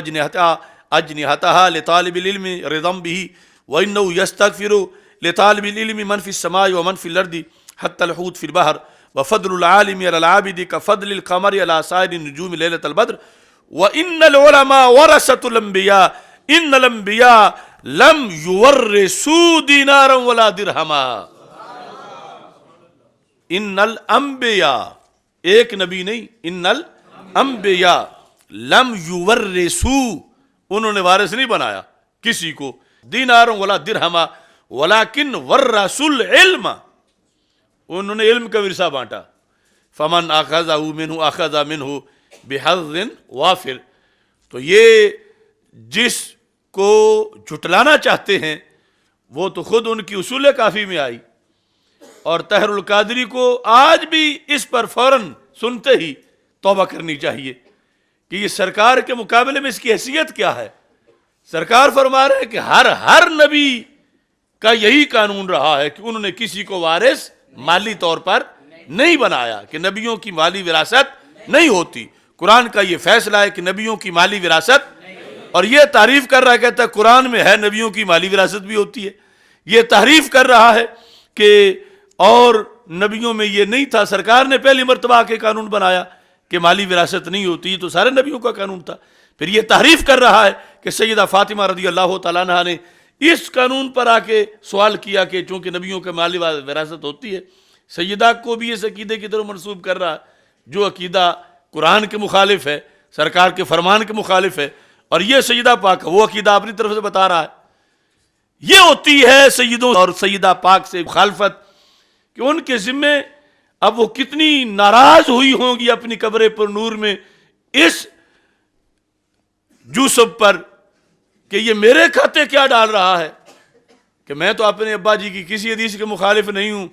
اجنحتها لطالب العلم رضا بہ وانہ یستغفر لطالب العلم من فی السماء ومن فی الارض حتی الحوت فی البحر وفضل العالم علی العابد کفضل القمر علی سائر النجوم لیلۃ البدر وان العلماء ورثۃ الانبیاء ان الانبیاء لم یورثوا دینارا ولا درہما۔ ان الانبیاء، ایک نبی نہیں، ان الانبیاء لم یورثوا، انہوں نے وارث نہیں بنایا کسی کو، دینار ولا درہما ولیکن ورثوا العلم، انہوں نے علم کا ورثہ بانٹا۔ فمن اخذہ منہ اخذ منہ بحظ وافر۔ تو یہ جس کو جھٹلانا چاہتے ہیں وہ تو خود ان کی اصول کافی میں آئی، اور طاہر القادری کو آج بھی اس پر فوراً سنتے ہی توبہ کرنی چاہیے کہ یہ سرکار کے مقابلے میں اس کی حیثیت کیا ہے۔ سرکار فرما رہے ہیں کہ ہر نبی کا یہی قانون رہا ہے کہ انہوں نے کسی کو وارث مالی طور پر نہیں بنایا، کہ نبیوں کی مالی وراثت نہیں ہوتی۔ قرآن کا یہ فیصلہ ہے کہ نبیوں کی مالی وراثت، اور یہ تعریف کر رہا ہے، کہتا ہے قرآن میں ہے نبیوں کی مالی وراثت بھی ہوتی ہے۔ یہ تعریف کر رہا ہے کہ اور نبیوں میں یہ نہیں تھا، سرکار نے پہلی مرتبہ کے قانون بنایا کہ مالی وراثت نہیں ہوتی، یہ تو سارے نبیوں کا قانون تھا۔ پھر یہ تحریف کر رہا ہے کہ سیدہ فاطمہ رضی اللہ تعالیٰ عنہا نے اس قانون پر آ کے سوال کیا کہ چونکہ نبیوں کے مالی وراثت ہوتی ہے، سیدہ کو بھی اس عقیدے کی طرف منسوب کر رہا ہے جو عقیدہ قرآن کے مخالف ہے، سرکار کے فرمان کے مخالف ہے، اور یہ سیدہ پاک وہ عقیدہ اپنی طرف سے بتا رہا ہے۔ یہ ہوتی ہے سیدوں اور سیدہ پاک سے مخالفت کہ ان کے ذمے اب وہ کتنی ناراض ہوئی ہوں گی اپنی قبر پر نور میں اس یوسف پر کہ یہ میرے کھاتے کیا ڈال رہا ہے، کہ میں تو اپنے ابا جی کی کسی حدیث کے مخالف نہیں ہوں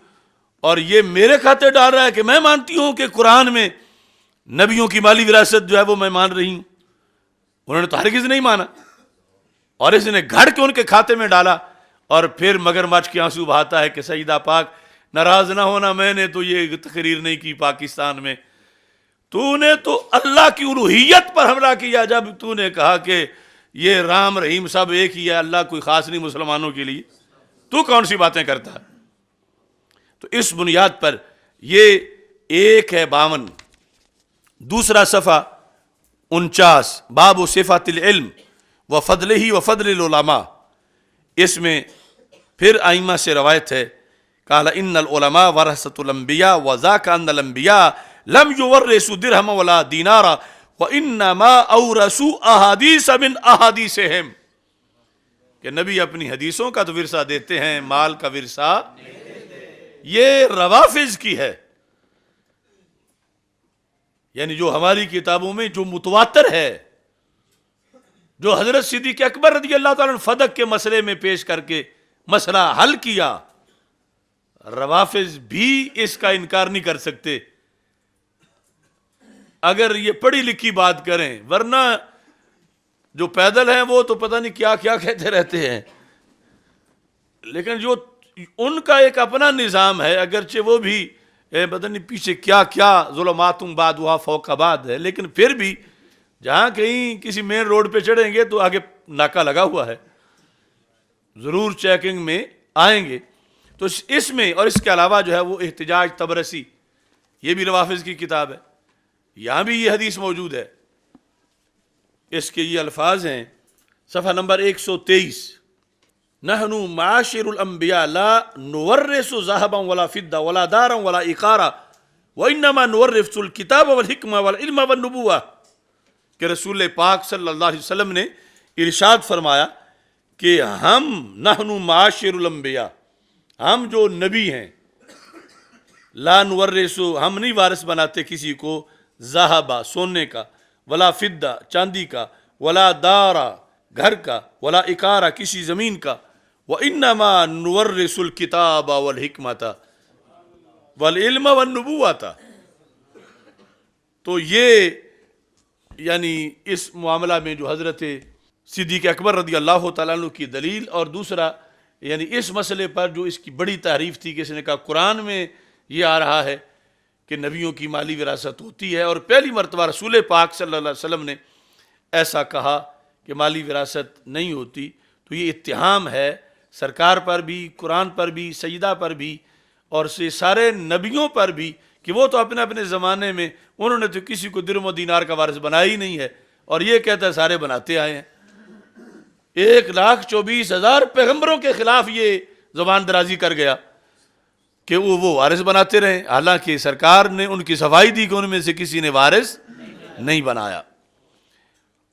اور یہ میرے کھاتے ڈال رہا ہے کہ میں مانتی ہوں کہ قرآن میں نبیوں کی مالی وراثت جو ہے وہ میں مان رہی ہوں۔ انہوں نے تو ہرگز نہیں مانا اور اس نے گھڑ کے ان کے کھاتے میں ڈالا، اور پھر مگرمچھ کے آنسو بہاتا ہے کہ سیدہ پاک ناراض نہ ہونا، میں نے تو یہ تقریر نہیں کی پاکستان میں، تو نے تو اللہ کی الوہیت پر حملہ کیا جب تو نے کہا کہ یہ رام رحیم سب ایک ہی ہے، اللہ کوئی خاص نہیں مسلمانوں کے لیے، تو کون سی باتیں کرتا ہے؟ تو اس بنیاد پر یہ 152 دوسرا صفحہ 49 باب و صفات العلم و فضلہ و فضل العلماء، اس میں پھر ائمہ سے روایت ہے قال ان العلماء ورثۃ الانبیاء وذاک ان الانبیاء لم یورثوا درہم ولا دینارا وانما اورثوا احادیث من احادیثہم، کہ نبی اپنی حدیثوں کا تو ورثہ دیتے ہیں، مال کا ورثہ یہ روافض کی ہے، یعنی جو ہماری کتابوں میں جو متواتر ہے، جو حضرت صدیق اکبر رضی اللہ تعالیٰ عنہ فدق کے مسئلے میں پیش کر کے مسئلہ حل کیا، روافض بھی اس کا انکار نہیں کر سکتے اگر یہ پڑھی لکھی بات کریں، ورنہ جو پیدل ہیں وہ تو پتہ نہیں کیا کیا کہتے رہتے ہیں، لیکن جو ان کا ایک اپنا نظام ہے، اگرچہ وہ بھی پتہ نہیں پیچھے کیا کیا ظلمات بعدها فوق بعد ہے، لیکن پھر بھی جہاں کہیں کسی مین روڈ پہ چڑھیں گے تو آگے ناکا لگا ہوا ہے، ضرور چیکنگ میں آئیں گے۔ تو اس میں اور اس کے علاوہ جو ہے وہ احتجاج طبرسی، یہ بھی روافض کی کتاب ہے، یہاں بھی یہ حدیث موجود ہے، اس کے یہ الفاظ ہیں صفحہ نمبر 123 نحن معاشر الانبیاء لا نورث ذهبا ولا فضة ولا دارا ولا عقارا وانما نورث الكتاب والحکمہ والعلم والنبوہ، کہ رسول پاک صلی اللہ علیہ وسلم نے ارشاد فرمایا کہ ہم نحن معاشر الانبیاء، ہم جو نبی ہیں، لا نورث، ہم نہیں وارث بناتے کسی کو، ذہبا سونے کا، ولا فضہ چاندی کا، ولا دارا گھر کا، ولا اکارا کسی زمین کا، وانما نورث الکتاب والحکمۃ والعلم والنبوۃ۔ تو یہ یعنی اس معاملہ میں جو حضرت صدیق اکبر رضی اللہ تعالیٰ عنہ کی دلیل، اور دوسرا یعنی اس مسئلے پر جو اس کی بڑی تعریف تھی کہ اس نے کہا قرآن میں یہ آ رہا ہے کہ نبیوں کی مالی وراثت ہوتی ہے، اور پہلی مرتبہ رسول پاک صلی اللہ علیہ وسلم نے ایسا کہا کہ مالی وراثت نہیں ہوتی، تو یہ اتہام ہے سرکار پر بھی، قرآن پر بھی، سیدہ پر بھی، اور سے سارے نبیوں پر بھی، کہ وہ تو اپنے اپنے زمانے میں انہوں نے تو کسی کو درہم و دینار کا وارث بنایا ہی نہیں ہے، اور یہ کہتا ہے سارے بناتے آئے ہیں۔ 1,24,000 پیغمبروں کے خلاف یہ زبان درازی کر گیا کہ وہ وارث بناتے رہے، حالانکہ سرکار نے ان کی صفائی دی کہ ان میں سے کسی نے وارث نہیں بنایا۔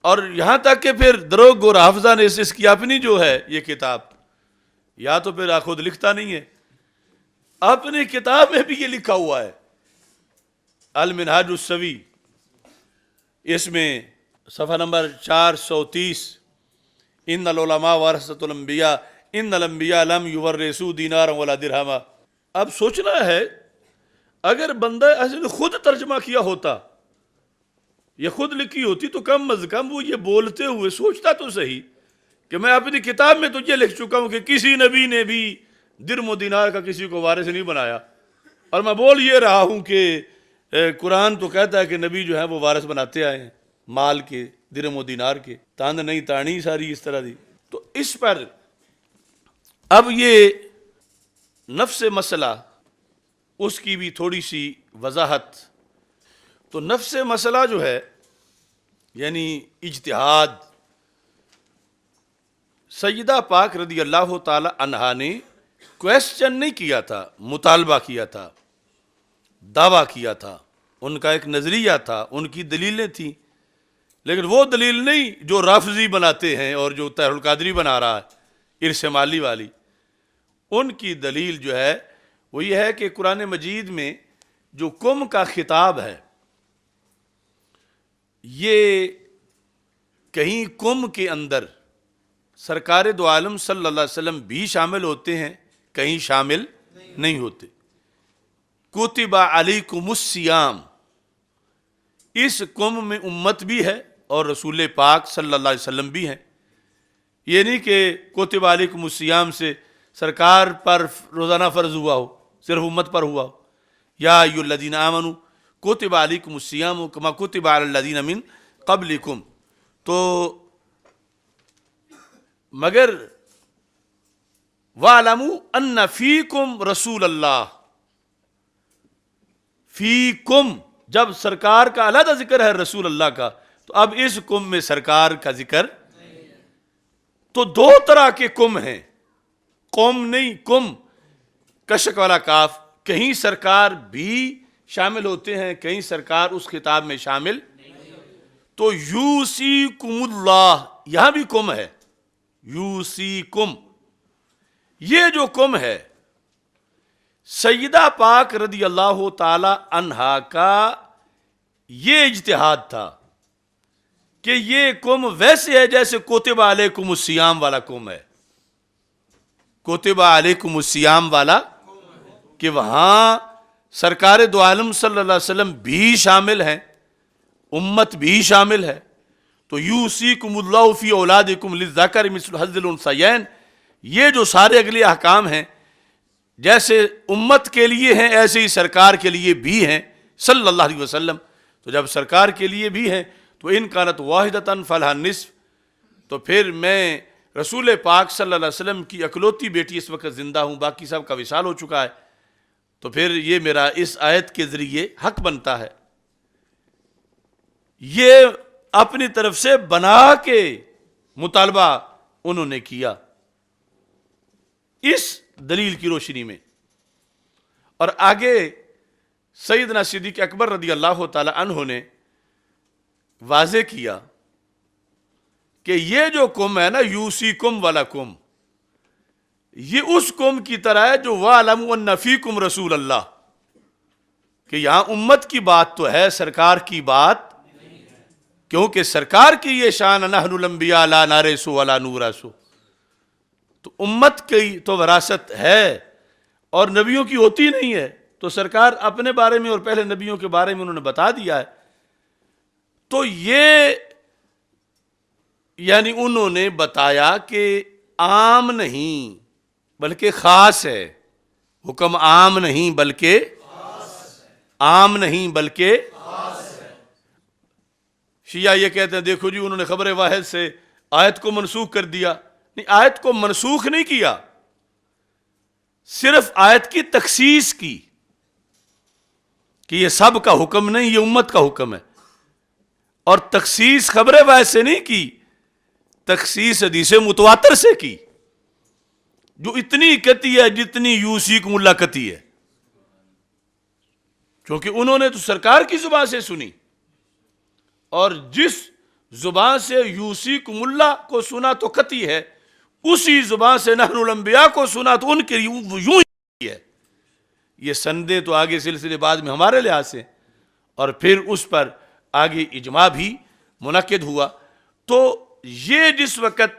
اور یہاں تک کہ پھر دروغ گور حافظہ نے اس کی اپنی جو ہے یہ کتاب، یا تو پھر خود لکھتا نہیں ہے، اپنی کتاب میں بھی یہ لکھا ہوا ہے المنہاج السوی، اس میں صفحہ نمبر 430 ان العلماء ورثۃ الانبیاء ان الانبیاء لم یورثوا دینارا ولا درہما۔ اب سوچنا ہے اگر بندہ ایسے خود ترجمہ کیا ہوتا، یہ خود لکھی ہوتی، تو کم از کم وہ یہ بولتے ہوئے سوچتا تو صحیح کہ میں اپنی کتاب میں تو یہ لکھ چکا ہوں کہ کسی نبی نے بھی درہم و دینار کا کسی کو وارث نہیں بنایا، اور میں بول یہ رہا ہوں کہ قرآن تو کہتا ہے کہ نبی جو ہے وہ وارث بناتے آئے ہیں مال کے، درہم و دینار کے، تاند نہیں تانی ساری اس طرح دی۔ تو اس پر اب یہ نفس مسئلہ اس کی بھی تھوڑی سی وضاحت. تو نفس مسئلہ جو ہے یعنی اجتہاد، سیدہ پاک رضی اللہ تعالی عنہا نے کویسچن نہیں کیا تھا، مطالبہ کیا تھا، دعویٰ کیا تھا، ان کا ایک نظریہ تھا، ان کی دلیلیں تھیں، لیکن وہ دلیل نہیں جو رافضی بناتے ہیں اور جو طاہر القادری بنا رہا ہے ارث مالی والی. ان کی دلیل جو ہے وہ یہ ہے کہ قرآن مجید میں جو کم کا خطاب ہے یہ کہیں کم کے اندر سرکار دو عالم صلی اللہ علیہ وسلم بھی شامل ہوتے ہیں، کہیں شامل نہیں ہوتے. کتب علیکم الصیام، اس کم میں امت بھی ہے اور رسول پاک صلی اللہ علیہ وسلم بھی ہیں. یہ نہیں کہ کتب علیکم الصیام سے سرکار پر روزانہ فرض ہوا ہو، صرف امت پر ہوا ہو. یا ایھا الذین آمنوا کتب علیکم الصیام کما کتب علی الذین من قبلکم. تو مگر وَاعْلَمُوا أَنَّ فِيكُمْ رسول اللہ، فیکم جب سرکار کا علیحدہ ذکر ہے رسول اللہ کا، تو اب اس کم میں سرکار کا ذکر. تو دو طرح کے کم ہیں، قوم نہیں، کم کشک والا کاف، کہیں سرکار بھی شامل ہوتے ہیں، کہیں سرکار اس خطاب میں شامل. تو یوصیکم اللہ، یہاں بھی کم ہے، یوصیکم. یہ جو کم ہے سیدہ پاک رضی اللہ تعالی عنہا کا یہ اجتہاد تھا کہ یہ کم ویسے ہے جیسے کتب علیکم الصیام والا کم ہے. کتب علیکم الصیام والا کہ وہاں سرکار دو عالم صلی اللہ علیہ وسلم بھی شامل ہیں، امت بھی شامل ہے. تو یوصیکم اللہ فی اولادکم للذکر مثل حظ الانثیین، یہ جو سارے اگلے احکام ہیں جیسے امت کے لیے ہیں ایسے ہی سرکار کے لیے بھی ہیں صلی اللہ علیہ وسلم. تو جب سرکار کے لیے بھی ہیں تو ان کانت واحدۃ فلھا النصف، تو پھر میں رسول پاک صلی اللہ علیہ وسلم کی اکلوتی بیٹی اس وقت زندہ ہوں، باقی سب کا وصال ہو چکا ہے، تو پھر یہ میرا اس آیت کے ذریعے حق بنتا ہے. یہ اپنی طرف سے بنا کے مطالبہ انہوں نے کیا اس دلیل کی روشنی میں. اور آگے سیدنا صدیق اکبر رضی اللہ تعالی عنہ نے واضح کیا کہ یہ جو کم ہے نا یوصیکم والا کم، یہ اس کم کی طرح ہے جو وَاعْلَمُوا أَنَّ فِيكُمْ رسول اللہ، کہ یہاں امت کی بات تو ہے، سرکار کی بات، کیونکہ سرکار کی یہ شان نحن الانبیاء لا نرث ولا نورث. تو امت کی تو وراثت ہے اور نبیوں کی ہوتی نہیں ہے. تو سرکار اپنے بارے میں اور پہلے نبیوں کے بارے میں انہوں نے بتا دیا ہے. تو یہ یعنی انہوں نے بتایا کہ عام نہیں بلکہ خاص ہے، حکم عام نہیں بلکہ عام نہیں بلکہ. شیعہ یہ کہتے ہیں دیکھو جی انہوں نے خبر واحد سے آیت کو منسوخ کر دیا. نہیں، آیت کو منسوخ نہیں کیا، صرف آیت کی تخصیص کی کہ یہ سب کا حکم نہیں، یہ امت کا حکم ہے. اور تخصیص خبر واحد سے نہیں کی، تخصیص حدیث متواتر سے کی، جو اتنی کتی ہے جتنی یوصیکم اللہ کتی ہے، کیونکہ انہوں نے تو سرکار کی زبان سے سنی، اور جس زبان سے یوصیکم اللہ کو سنا تو قطعی ہے، اسی زبان سے نحن الانبیاء کو سنا تو ان کے یوں ہی ہے. یہ سندیں تو آگے سلسلے بعد میں ہمارے لحاظ سے، اور پھر اس پر آگے اجماع بھی منعقد ہوا. تو یہ جس وقت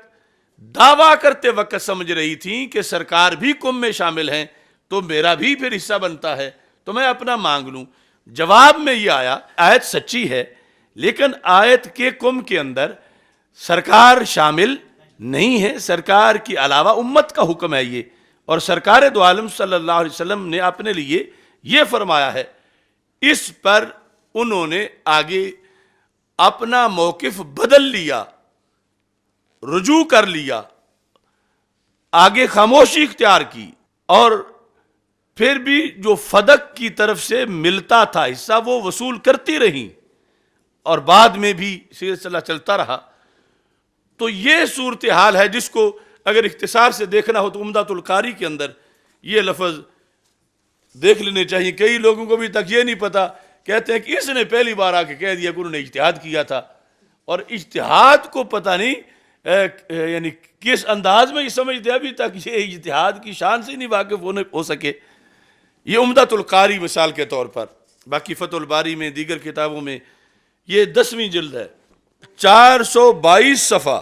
دعویٰ کرتے وقت سمجھ رہی تھیں کہ سرکار بھی کم میں شامل ہیں تو میرا بھی پھر حصہ بنتا ہے، تو میں اپنا مانگ لوں. جواب میں یہ آیا آیت سچی ہے لیکن آیت کے کم کے اندر سرکار شامل نہیں ہے، سرکار کے علاوہ امت کا حکم ہے یہ، اور سرکار دو عالم صلی اللہ علیہ وسلم نے اپنے لیے یہ فرمایا ہے. اس پر انہوں نے آگے اپنا موقف بدل لیا، رجوع کر لیا، آگے خاموشی اختیار کی، اور پھر بھی جو فدق کی طرف سے ملتا تھا حصہ وہ وصول کرتی رہیں اور بعد میں بھی سلسلہ چلتا رہا. تو یہ صورتحال ہے جس کو اگر اختصار سے دیکھنا ہو تو عمدۃ القاری کے اندر یہ لفظ دیکھ لینے چاہیے. کئی لوگوں کو بھی تک یہ نہیں پتا، کہتے ہیں کہ اس نے پہلی بار آ کے کہہ دیا کہ انہوں نے اجتہاد کیا تھا، اور اجتہاد کو پتہ نہیں یعنی کس انداز میں یہ سمجھتے ابھی تک یہ اجتہاد کی شان سے نہیں واقف ہو سکے. یہ عمدۃ القاری مثال کے طور پر. باقی فتح الباری میں دیگر کتابوں میں یہ 10ویں جلد ہے، 422 صفحہ.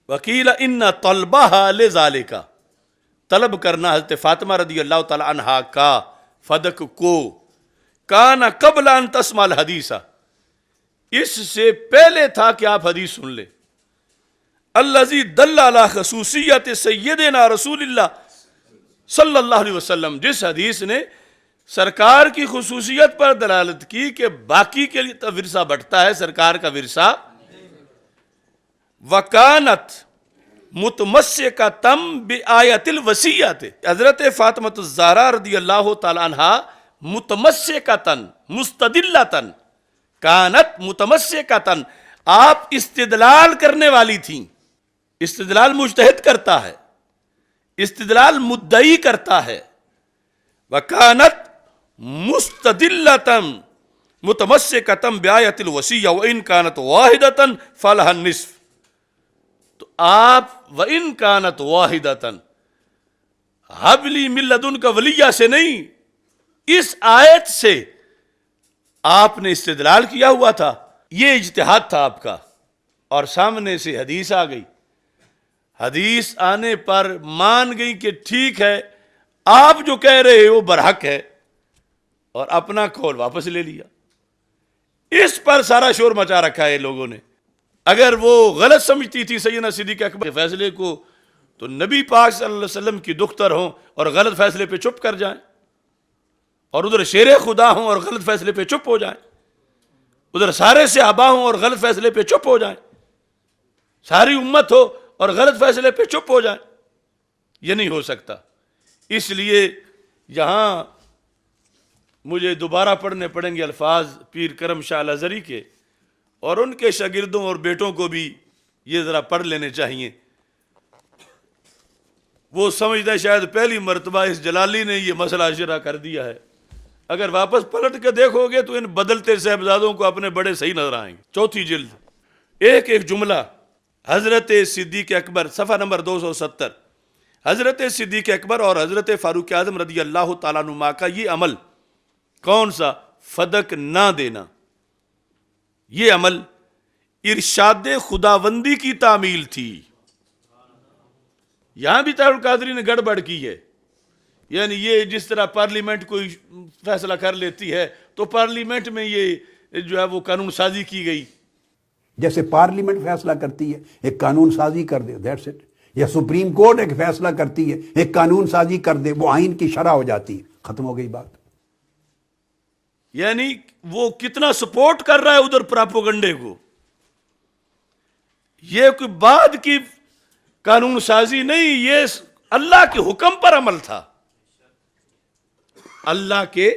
وکیل ان طلبہ لذالک، طلب کرنا حضرت فاطمہ رضی اللہ تعالی عنہا کا فدق کو، کانا قبل ان تسمع الحدیث، اس سے پہلے تھا کہ آپ حدیث سن لیں. الذی دل علی خصوصیت سیدنا رسول اللہ صلی اللہ علیہ وسلم، جس حدیث نے سرکار کی خصوصیت پر دلالت کی کہ باقی کے لیے تو ورثہ بٹتا ہے، سرکار کا ورثہ. وکانت متمسکۃ بآیۃ الوصیۃ، حضرت فاطمہ الزہرا رضی اللہ تعالی عنہا متمسکۃ مستدلۃ، کانت متمسکۃ، آپ استدلال کرنے والی تھیں. استدلال مجتہد کرتا ہے، استدلال مدعی کرتا ہے. وکانت مستدلۃ متمسکۃ بآیۃ الوصیۃ وان کانت واحدۃ فلها النصف. تو آپ وان کانت واحدۃ ہب لی من لدنک ولیہ سے نہیں، اس آیت سے آپ نے استدلال کیا ہوا تھا. یہ اجتہاد تھا آپ کا، اور سامنے سے حدیث آ گئی. حدیث آنے پر مان گئی کہ ٹھیک ہے آپ جو کہہ رہے وہ برحق ہے، اور اپنا قول واپس لے لیا. اس پر سارا شور مچا رکھا ہے لوگوں نے. اگر وہ غلط سمجھتی تھی سیدنا صدیق اکبر کے فیصلے کو تو نبی پاک صلی اللہ علیہ وسلم کی دختر ہوں اور غلط فیصلے پہ چپ کر جائیں، اور ادھر شیر خدا ہوں اور غلط فیصلے پہ چپ ہو جائیں، ادھر سارے صحابہ ہوں اور غلط فیصلے پہ چپ ہو جائیں، ساری امت ہو اور غلط فیصلے پہ چپ ہو جائیں. یہ نہیں ہو سکتا. اس لیے یہاں مجھے دوبارہ پڑھنے پڑیں گے الفاظ پیر کرم شاہ الازہری کے، اور ان کے شاگردوں اور بیٹوں کو بھی یہ ذرا پڑھ لینے چاہیے. وہ سمجھتا ہے شاید پہلی مرتبہ اس جلالی نے یہ مسئلہ شرح کر دیا ہے. اگر واپس پلٹ کے دیکھو گے تو ان بدلتے صاحبزادوں کو اپنے بڑے صحیح نظر آئیں گے. 4 جلد، ایک جملہ. حضرت صدیق اکبر، صفحہ نمبر 270. حضرت صدیق اکبر اور حضرت فاروق اعظم رضی اللہ تعالیٰ عنہما کا یہ عمل، کون سا؟ فدق نہ دینا. یہ عمل ارشاد خداوندی کی تعمیل تھی. یہاں بھی طاہر القادری نے گڑبڑ کی ہے. یعنی یہ جس طرح پارلیمنٹ کوئی فیصلہ کر لیتی ہے تو پارلیمنٹ میں یہ جو ہے وہ قانون سازی کی گئی. جیسے پارلیمنٹ فیصلہ کرتی ہے ایک قانون سازی کر دے، دیٹس اٹ. یا سپریم کورٹ ایک فیصلہ کرتی ہے ایک قانون سازی کر دے، وہ آئین کی شرح ہو جاتی ہے، ختم ہو گئی بات. یعنی وہ کتنا سپورٹ کر رہا ہے ادھر پراپوگنڈے کو. یہ کوئی بعد کی قانون سازی نہیں، یہ اللہ کے حکم پر عمل تھا. اللہ کے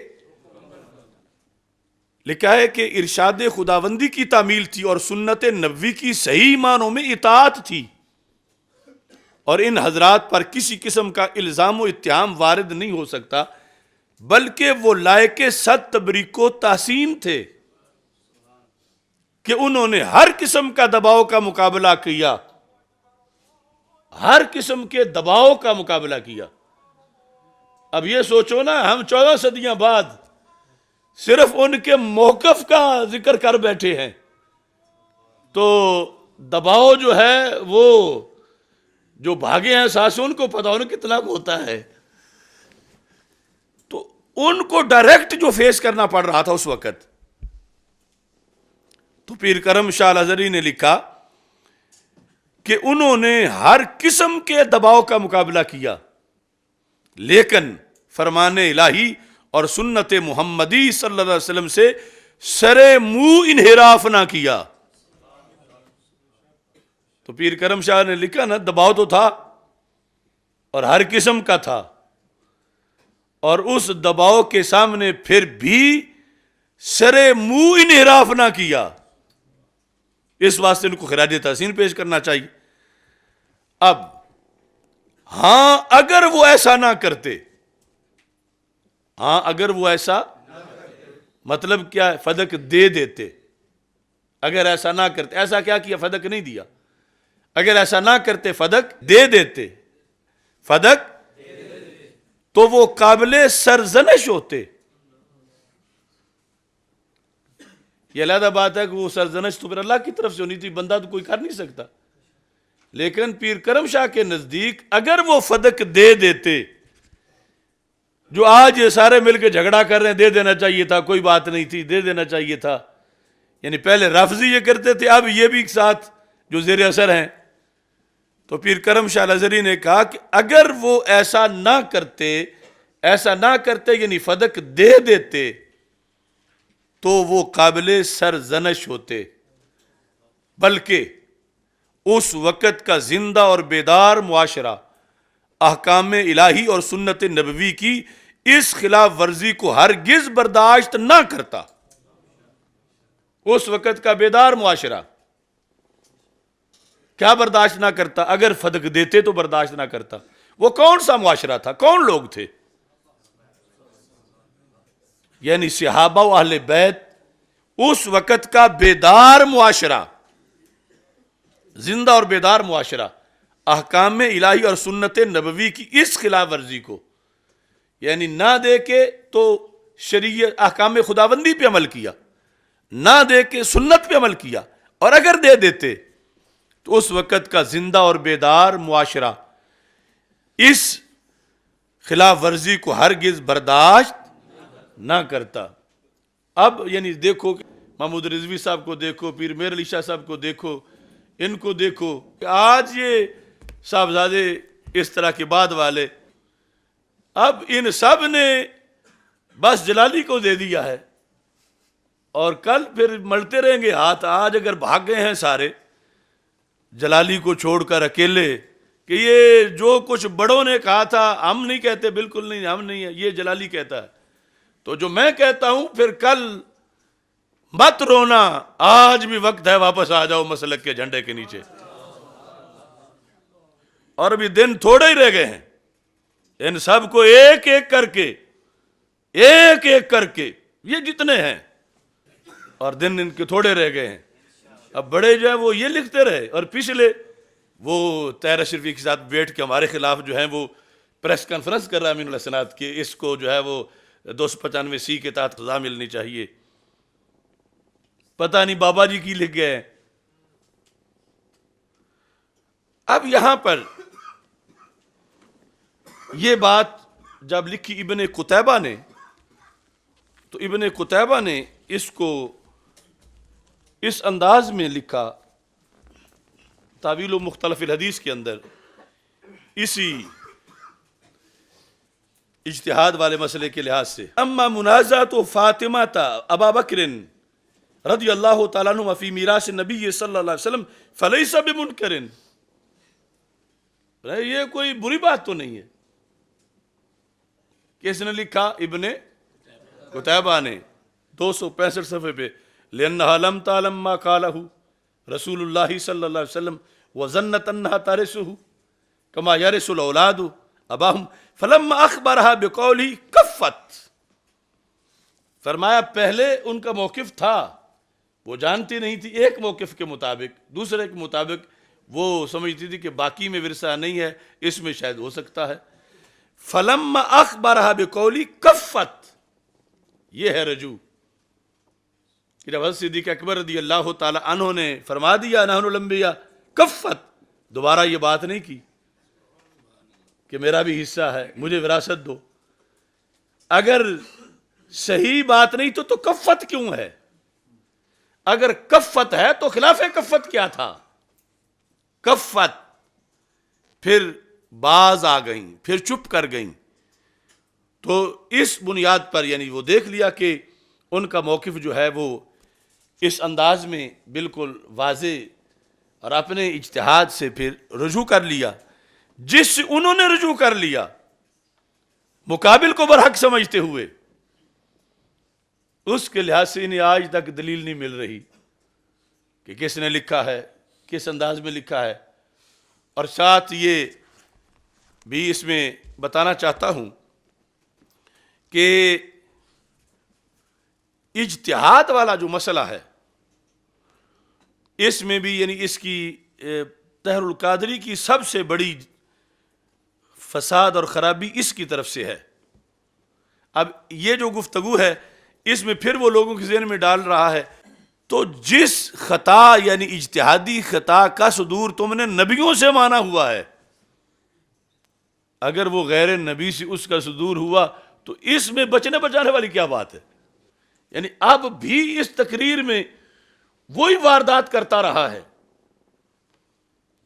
لکھا ہے کہ ارشاد خداوندی کی تعمیل تھی اور سنت نبوی کی صحیح معنوں میں اطاعت تھی، اور ان حضرات پر کسی قسم کا الزام و اتہام وارد نہیں ہو سکتا، بلکہ وہ لائق صد تبریک و تحسین تھے کہ انہوں نے ہر قسم کا دباؤ کا مقابلہ کیا، ہر قسم کے دباؤ کا مقابلہ کیا. اب یہ سوچو نا، ہم 14 صدیاں بعد صرف ان کے موقف کا ذکر کر بیٹھے ہیں، تو دباؤ جو ہے وہ جو بھاگے ہیں ساتھ سے ان کو پتا ہونا کتنا ہوتا ہے. تو ان کو ڈائریکٹ جو فیس کرنا پڑ رہا تھا اس وقت، تو پیر کرم شاہ الازہری نے لکھا کہ انہوں نے ہر قسم کے دباؤ کا مقابلہ کیا، لیکن فرمان الہی اور سنت محمدی صلی اللہ علیہ وسلم سے سرے منہ انحراف نہ کیا. تو پیر کرم شاہ نے لکھا نا، دباؤ تو تھا اور ہر قسم کا تھا، اور اس دباؤ کے سامنے پھر بھی سرے منہ انحراف نہ کیا، اس واسطے ان کو خراج تحسین پیش کرنا چاہیے۔ اب ہاں اگر وہ ایسا نہ کرتے، ہاں اگر وہ ایسا، مطلب کیا ہے؟ فدق دے دیتے۔ اگر ایسا نہ کرتے، ایسا کیا کیا؟ فدق نہیں دیا۔ اگر ایسا نہ کرتے، فدق دے دیتے، فدق تو وہ قابل سرزنش ہوتے۔ یہ علیحدہ بات ہے کہ وہ سرزنش تو پھر اللہ کی طرف سے ہونی تھی، بندہ تو کوئی کر نہیں سکتا۔ لیکن پیر کرم شاہ کے نزدیک اگر وہ فدق دے دیتے، جو آج یہ سارے مل کے جھگڑا کر رہے ہیں دے دینا چاہیے تھا، کوئی بات نہیں تھی، دے دینا چاہیے تھا، یعنی پہلے لفظی یہ کرتے تھے، اب یہ بھی ساتھ جو زیر اثر ہیں، تو پیر کرم شاہ الازہری نے کہا کہ اگر وہ ایسا نہ کرتے یعنی فدق دے دیتے تو وہ قابل سرزنش ہوتے، بلکہ اس وقت کا زندہ اور بیدار معاشرہ احکام الہی اور سنت نبوی کی اس خلاف ورزی کو ہرگز برداشت نہ کرتا۔ اس وقت کا بیدار معاشرہ کیا برداشت نہ کرتا؟ اگر فدق دیتے تو برداشت نہ کرتا۔ وہ کون سا معاشرہ تھا؟ کون لوگ تھے؟ یعنی صحابہ و اہل بیت، اس وقت کا بیدار معاشرہ، زندہ اور بیدار معاشرہ احکام الہی اور سنت نبوی کی اس خلاف ورزی کو، یعنی نہ دے کے تو شریعت احکام خداوندی پہ عمل کیا، نہ دے کے سنت پہ عمل کیا، اور اگر دے دیتے تو اس وقت کا زندہ اور بیدار معاشرہ اس خلاف ورزی کو ہرگز برداشت نہ کرتا۔ اب یعنی دیکھو محمود رضوی صاحب کو دیکھو، پیر میر علی شاہ صاحب کو دیکھو، ان کو دیکھو کہ آج یہ صاحبزادے اس طرح کے بعد والے، اب ان سب نے بس جلالی کو دے دیا ہے، اور کل پھر ملتے رہیں گے ہاتھ۔ آج اگر بھاگ گئے ہیں سارے جلالی کو چھوڑ کر اکیلے کہ یہ جو کچھ بڑوں نے کہا تھا ہم نہیں کہتے، بالکل نہیں، ہم نہیں ہے، یہ جلالی کہتا ہے، تو جو میں کہتا ہوں پھر کل مت رونا، آج بھی وقت ہے، واپس آ جاؤ مسلک کے جھنڈے کے نیچے۔ اور ابھی دن تھوڑے ہی رہ گئے ہیں، ان سب کو ایک ایک کر کے یہ جتنے ہیں، اور دن ان کے تھوڑے رہ گئے ہیں۔ اب بڑے جو ہیں وہ یہ لکھتے رہے، اور پچھلے وہ طاہر شریفی کے ساتھ بیٹھ کے ہمارے خلاف جو ہیں وہ پریس کانفرنس کر رہا ہے امین الحسنات کہ اس کو جو ہے وہ 295C کے تحت سزا ملنی چاہیے۔ پتہ نہیں بابا جی کی لکھ گئے ہیں۔ اب یہاں پر یہ بات جب لکھی ابن قتیبہ نے، تو ابن قتیبہ نے اس کو اس انداز میں لکھا تاویل و مختلف الحدیث کے اندر، اسی اجتہاد والے مسئلے کے لحاظ سے، اما منازعۃ فاطمہ ابا بکر رضی اللہ تعالیٰ عنہ فی میراث نبی صلی اللہ علیہ وسلم فلیس بمنکر، یہ کوئی بری بات تو نہیں ہے۔ کس نے لکھا؟ ابن قتیبہ نے، 265 صفحے پہ، لأنها لم تعلم ما قاله رسول اللہ صلی اللہ علیہ وسلم وظنت انها ترثه كما يرث الاولاد اباهم فلما اخبرها بقوله کفت، فرمایا پہلے ان کا موقف تھا، وہ جانتی نہیں تھی، ایک موقف کے مطابق، دوسرے کے مطابق وہ سمجھتی تھی کہ باقی میں ورثہ نہیں ہے، اس میں شاید ہو سکتا ہے۔ فلما اخبرها بقوله کفت، یہ ہے رجوع کہ جب حضرت صدیق اکبر رضی اللہ تعالی عنہ نے فرما دیا نحن الانبیاء کفت، دوبارہ یہ بات نہیں کی کہ میرا بھی حصہ ہے، مجھے وراثت دو۔ اگر صحیح بات نہیں تو کفت کیوں ہے؟ اگر کفت ہے تو خلاف کفت کیا تھا؟ کفت، پھر باز آ گئیں، پھر چپ کر گئیں، تو اس بنیاد پر یعنی وہ دیکھ لیا کہ ان کا موقف جو ہے وہ اس انداز میں بالکل واضح، اور اپنے اجتہاد سے پھر رجوع کر لیا، جس سے انہوں نے رجوع کر لیا مقابل کو برحق سمجھتے ہوئے، اس کے لحاظ سے انہیں آج تک دلیل نہیں مل رہی کہ کس نے لکھا ہے، کس انداز میں لکھا ہے۔ اور ساتھ یہ بھی اس میں بتانا چاہتا ہوں کہ اجتہاد والا جو مسئلہ ہے، اس میں بھی یعنی اس کی طاہر القادری کی سب سے بڑی فساد اور خرابی اس کی طرف سے ہے۔ اب یہ جو گفتگو ہے اس میں پھر وہ لوگوں کے ذہن میں ڈال رہا ہے، تو جس خطا یعنی اجتہادی خطا کا صدور تم نے نبیوں سے مانا ہوا ہے، اگر وہ غیر نبی سے اس کا صدور ہوا تو اس میں بچنے بچانے والی کیا بات ہے؟ یعنی اب بھی اس تقریر میں وہی واردات کرتا رہا ہے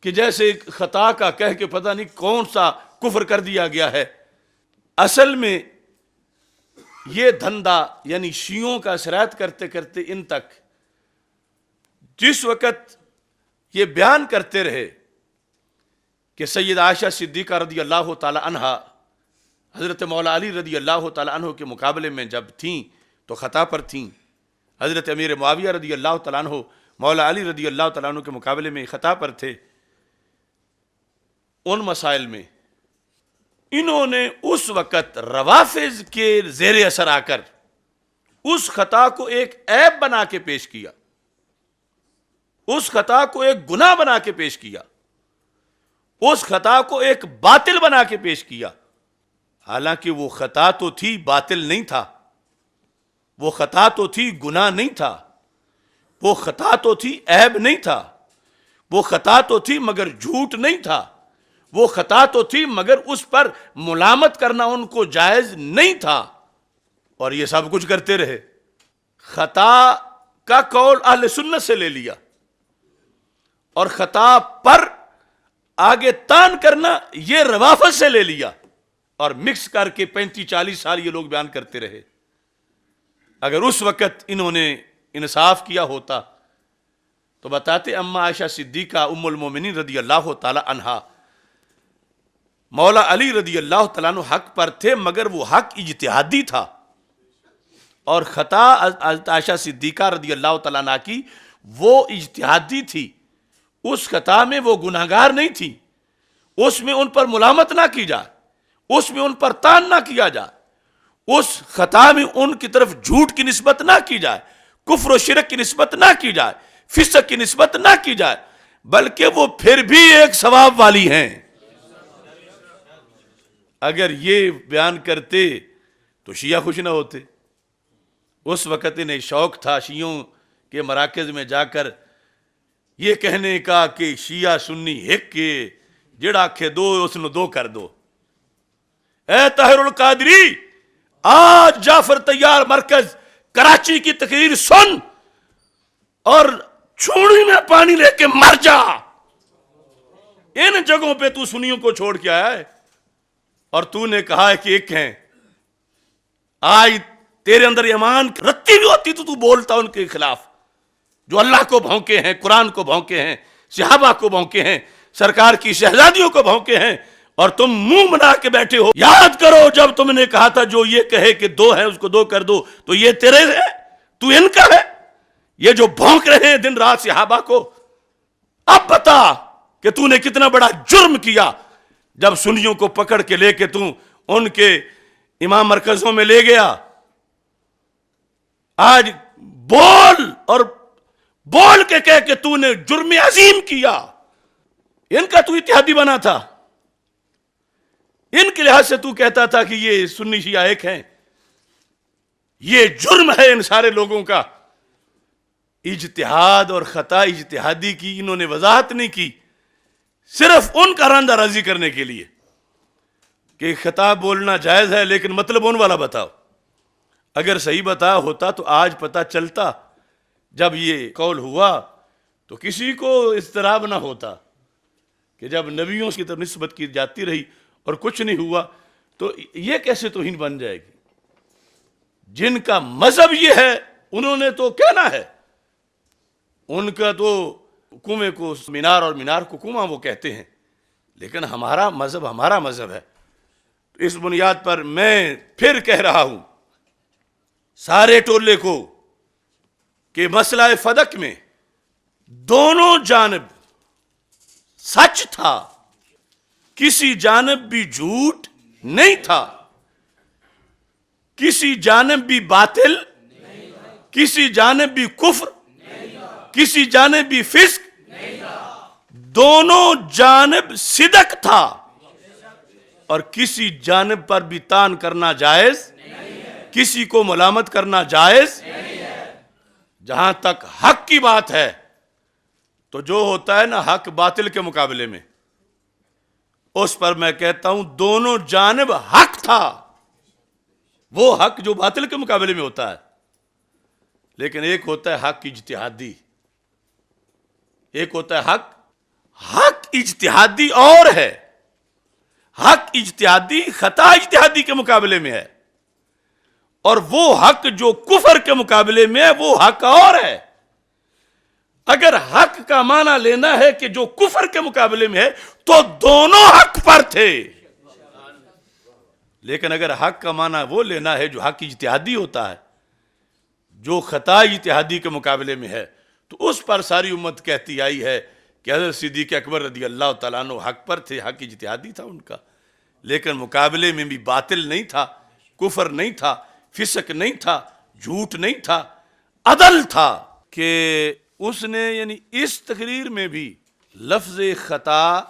کہ جیسے خطا کا کہہ کے پتہ نہیں کون سا کفر کر دیا گیا ہے۔ اصل میں یہ دھندا یعنی شیعوں کا سرایت کرتے کرتے ان تک جس وقت یہ بیان کرتے رہے کہ سید عائشہ صدیقہ رضی اللہ تعالی عنہا حضرت مولا علی رضی اللہ تعالی عنہ کے مقابلے میں جب تھیں تو خطا پر تھیں، حضرت امیر معاویہ رضی اللہ تعالیٰ عنہ مولا علی رضی اللہ تعالیٰ عنہ کے مقابلے میں خطا پر تھے، ان مسائل میں انہوں نے اس وقت روافض کے زیر اثر آ کر اس خطا کو ایک عیب بنا کے پیش کیا، اس خطا کو ایک گناہ بنا کے پیش کیا، اس خطا کو ایک باطل بنا کے پیش کیا، حالانکہ وہ خطا تو تھی، باطل نہیں تھا، وہ خطا تو تھی، گناہ نہیں تھا، وہ خطا تو تھی، عیب نہیں تھا، وہ خطا تو تھی مگر جھوٹ نہیں تھا، وہ خطا تو تھی مگر اس پر ملامت کرنا ان کو جائز نہیں تھا، اور یہ سب کچھ کرتے رہے۔ خطا کا قول اہل سنت سے لے لیا اور خطا پر آگے تان کرنا یہ روافض سے لے لیا، اور مکس کر کے 35-40 سال یہ لوگ بیان کرتے رہے۔ اگر اس وقت انہوں نے انصاف کیا ہوتا تو بتاتے اما عائشہ صدیقہ ام المومنین رضی اللہ تعالی عنہا مولا علی رضی اللہ تعالیٰ عنہ حق پر تھے، مگر وہ حق اجتہادی تھا، اور خطا حضرت عائشہ صدیقہ رضی اللہ تعالیٰ عنہ کی وہ اجتہادی تھی، اس خطا میں وہ گناہگار نہیں تھی، اس میں ان پر ملامت نہ کی جائے، اس میں ان پر تان نہ کیا جائے، اس خطا میں ان کی طرف جھوٹ کی نسبت نہ کی جائے، کفر و شرک کی نسبت نہ کی جائے، فسق کی نسبت نہ کی جائے، بلکہ وہ پھر بھی ایک ثواب والی ہیں۔ اگر یہ بیان کرتے تو شیعہ خوش نہ ہوتے۔ اس وقت انہیں شوق تھا شیعوں کے مراکز میں جا کر یہ کہنے کا کہ شیعہ سنی ایک کے جڑا کھے دو اس نو دو کر دو۔ اے طاہر القادری، آج جعفر طیار مرکز کراچی کی تقریر سن اور چھوڑی میں پانی لے کے مر جا۔ ان جگہوں پہ تو سنیوں کو چھوڑ کے آیا ہے اور تو نے کہا ہے کہ ایک ہیں۔ آج تیرے اندر ایمان رتی بھی ہوتی تو بولتا ان کے خلاف، جو اللہ کو بھونکے ہیں، قرآن کو بھونکے ہیں، صحابہ کو بھونکے ہیں، سرکار کی شہزادیوں کو بھونکے ہیں، اور تم منہ بنا کے بیٹھے ہو۔ یاد کرو جب تم نے کہا تھا جو یہ کہے کہ دو ہے اس کو دو کر دو، تو یہ تیرے ہے، تو ان کا ہے۔ یہ جو بھونک رہے ہیں دن رات صحابہ کو، اب بتا کہ تو نے کتنا بڑا جرم کیا جب سنیوں کو پکڑ کے لے کے تو ان کے امام مرکزوں میں لے گیا۔ آج بول اور بول کے کہہ کہ تو نے جرم عظیم کیا۔ ان کا تو اتحادی بنا تھا، ان کے لحاظ سے تو کہتا تھا کہ یہ سنی شیعہ ایک ہیں۔ یہ جرم ہے ان سارے لوگوں کا۔ اجتہاد اور خطا اجتہادی کی انہوں نے وضاحت نہیں کی، صرف ان کا راندہ راضی کرنے کے لیے کہ خطا بولنا جائز ہے لیکن مطلب ان والا بتاؤ۔ اگر صحیح بتا ہوتا تو آج پتہ چلتا، جب یہ قول ہوا تو کسی کو اضطراب نہ ہوتا کہ جب نبیوں کی طرف نسبت کی جاتی رہی اور کچھ نہیں ہوا تو یہ کیسے توہین بن جائے گی۔ جن کا مذہب یہ ہے انہوں نے تو کہنا ہے، ان کا تو کنویں کو مینار اور مینار کو کنواں وہ کہتے ہیں، لیکن ہمارا مذہب ہے۔ تو اس بنیاد پر میں پھر کہہ رہا ہوں سارے ٹولے کو کہ مسئلہ فدق میں دونوں جانب سچ تھا، کسی جانب بھی جھوٹ نہیں تھا، کسی جانب بھی باطل، کسی جانب بھی کفر، کسی جانب بھی فسق، دونوں جانب صدق تھا، اور کسی جانب پر بھی تان کرنا جائز، کسی کو ملامت کرنا جائز۔ جہاں تک حق کی بات ہے تو جو ہوتا ہے نا حق باطل کے مقابلے میں، اس پر میں کہتا ہوں دونوں جانب حق تھا، وہ حق جو باطل کے مقابلے میں ہوتا ہے۔ لیکن ایک ہوتا ہے حق اجتہادی، ایک ہوتا ہے حق اجتہادی اور ہے، حق اجتہادی خطا اجتہادی کے مقابلے میں ہے، اور وہ حق جو کفر کے مقابلے میں ہے وہ حق اور ہے۔ اگر حق کا معنی لینا ہے کہ جو کفر کے مقابلے میں ہے تو دونوں حق پر تھے، لیکن اگر حق کا معنی وہ لینا ہے جو حق اجتہادی ہوتا ہے، جو خطا اجتہادی کے مقابلے میں ہے، تو اس پر ساری امت کہتی آئی ہے کہ حضرت صدیق اکبر رضی اللہ تعالیٰ عنہ حق پر تھے، حق اجتہادی تھا ان کا، لیکن مقابلے میں بھی باطل نہیں تھا، کفر نہیں تھا، فسق نہیں تھا، جھوٹ نہیں تھا، عدل تھا۔ کہ اس نے یعنی اس تقریر میں بھی لفظ خطا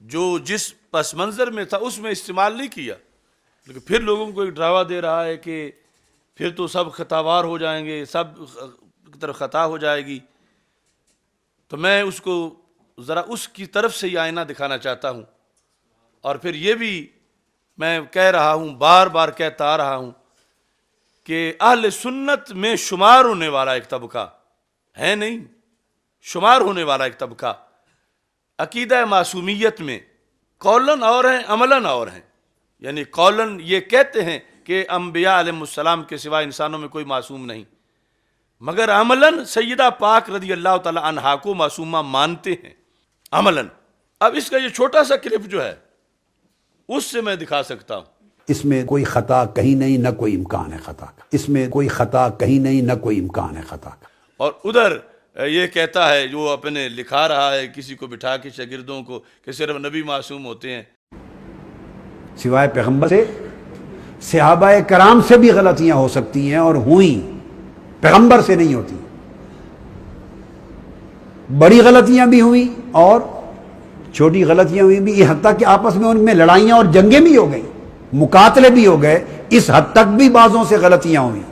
جو جس پس منظر میں تھا اس میں استعمال نہیں کیا، لیکن پھر لوگوں کو ایک ڈراوا دے رہا ہے کہ پھر تو سب خطاوار ہو جائیں گے، سب کی طرف خطا ہو جائے گی۔ تو میں اس کو ذرا اس کی طرف سے یہ آئینہ دکھانا چاہتا ہوں، اور پھر یہ بھی میں کہہ رہا ہوں، بار بار کہتا آ رہا ہوں کہ اہل سنت میں شمار ہونے والا ایک طبقہ ہے، نہیں شمار ہونے والا ایک طبقہ عقیدہ معصومیت میں قولن اور ہیں عملاً اور ہیں، یعنی قولن یہ کہتے ہیں کہ انبیاء علیہ السلام کے سوا انسانوں میں کوئی معصوم نہیں، مگر عملاً سیدہ پاک رضی اللہ تعالی عنہا کو معصومہ مانتے ہیں عملاً۔ اب اس کا یہ چھوٹا سا کلپ جو ہے اس سے میں دکھا سکتا ہوں۔ اس میں کوئی خطا کہیں نہیں، نہ کوئی امکان ہے خطا کا، اس میں کوئی خطا کہیں نہیں، نہ کوئی امکان ہے خطا کا۔ اور ادھر یہ کہتا ہے جو اپنے لکھا رہا ہے کسی کو بٹھا کے شاگردوں کو کہ صرف نبی معصوم ہوتے ہیں، سوائے پیغمبر سے صحابہ کرام سے بھی غلطیاں ہو سکتی ہیں، اور ہوئیں، پیغمبر سے نہیں ہوتی۔ بڑی غلطیاں بھی ہوئیں اور چھوٹی غلطیاں ہوئی بھی، یہ حتیٰ کہ آپس میں ان میں لڑائیاں اور جنگیں بھی ہو گئیں، مقاتلے بھی ہو گئے، اس حد تک بھی بعضوں سے غلطیاں ہوئیں،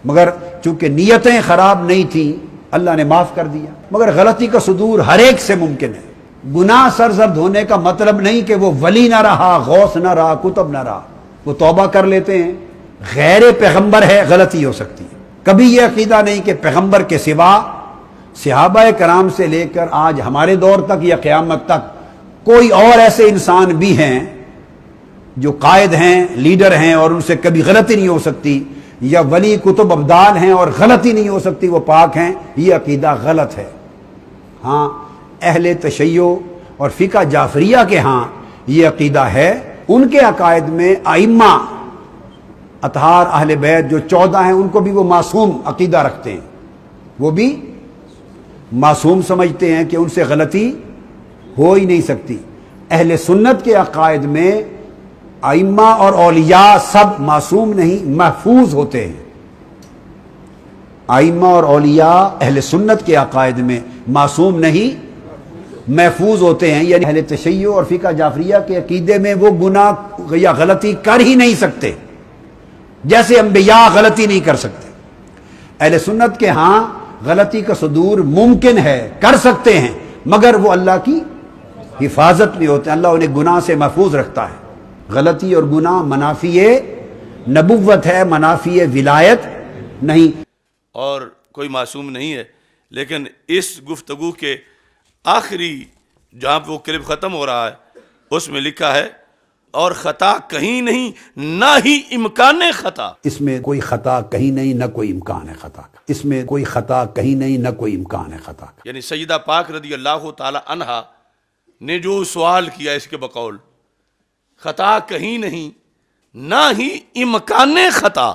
مگر چونکہ نیتیں خراب نہیں تھیں اللہ نے معاف کر دیا۔ مگر غلطی کا صدور ہر ایک سے ممکن ہے۔ گناہ سرزد ہونے کا مطلب نہیں کہ وہ ولی نہ رہا، غوث نہ رہا، کتب نہ رہا، وہ توبہ کر لیتے ہیں۔ غیر پیغمبر ہے، غلطی ہو سکتی ہے۔ کبھی یہ عقیدہ نہیں کہ پیغمبر کے سوا صحابہ کرام سے لے کر آج ہمارے دور تک یا قیامت تک کوئی اور ایسے انسان بھی ہیں جو قائد ہیں، لیڈر ہیں، اور ان سے کبھی غلطی نہیں ہو سکتی، یا ولی کتب ابدال ہیں اور غلطی نہیں ہو سکتی، وہ پاک ہیں۔ یہ عقیدہ غلط ہے۔ ہاں اہل تشیع اور فقہ جعفریہ کے ہاں یہ عقیدہ ہے، ان کے عقائد میں ائمہ اطہار اہل بیت جو 14 ہیں ان کو بھی وہ معصوم عقیدہ رکھتے ہیں، وہ بھی معصوم سمجھتے ہیں کہ ان سے غلطی ہو ہی نہیں سکتی۔ اہل سنت کے عقائد میں ائمہ اور اولیاء سب معصوم نہیں، محفوظ ہوتے ہیں۔ ائمہ اور اولیاء اہل سنت کے عقائد میں معصوم نہیں، محفوظ ہوتے ہیں، یعنی اہل تشیع اور فقہ جعفریہ کے عقیدے میں وہ گناہ یا غلطی کر ہی نہیں سکتے، جیسے انبیاء غلطی نہیں کر سکتے۔ اہل سنت کے ہاں غلطی کا صدور ممکن ہے، کر سکتے ہیں، مگر وہ اللہ کی حفاظت میں ہوتے ہیں، اللہ انہیں گناہ سے محفوظ رکھتا ہے۔ غلطی اور گناہ منافی نبوت ہے، منافی ولایت نہیں۔ اور کوئی معصوم نہیں ہے، لیکن اس گفتگو کے آخری جہاں پہ وہ کلپ ختم ہو رہا ہے اس میں لکھا ہے اور خطا کہیں نہیں نہ ہی امکان خطا۔ اس میں کوئی خطا کہیں نہیں، نہ کوئی امکان ہے خطا کا۔ اس میں کوئی خطا کہیں نہیں، نہ کوئی امکان ہے خطا کا۔ یعنی سیدہ پاک رضی اللہ تعالی عنہا نے جو سوال کیا اس کے بقول خطا کہیں نہیں، نہ ہی امکان خطا.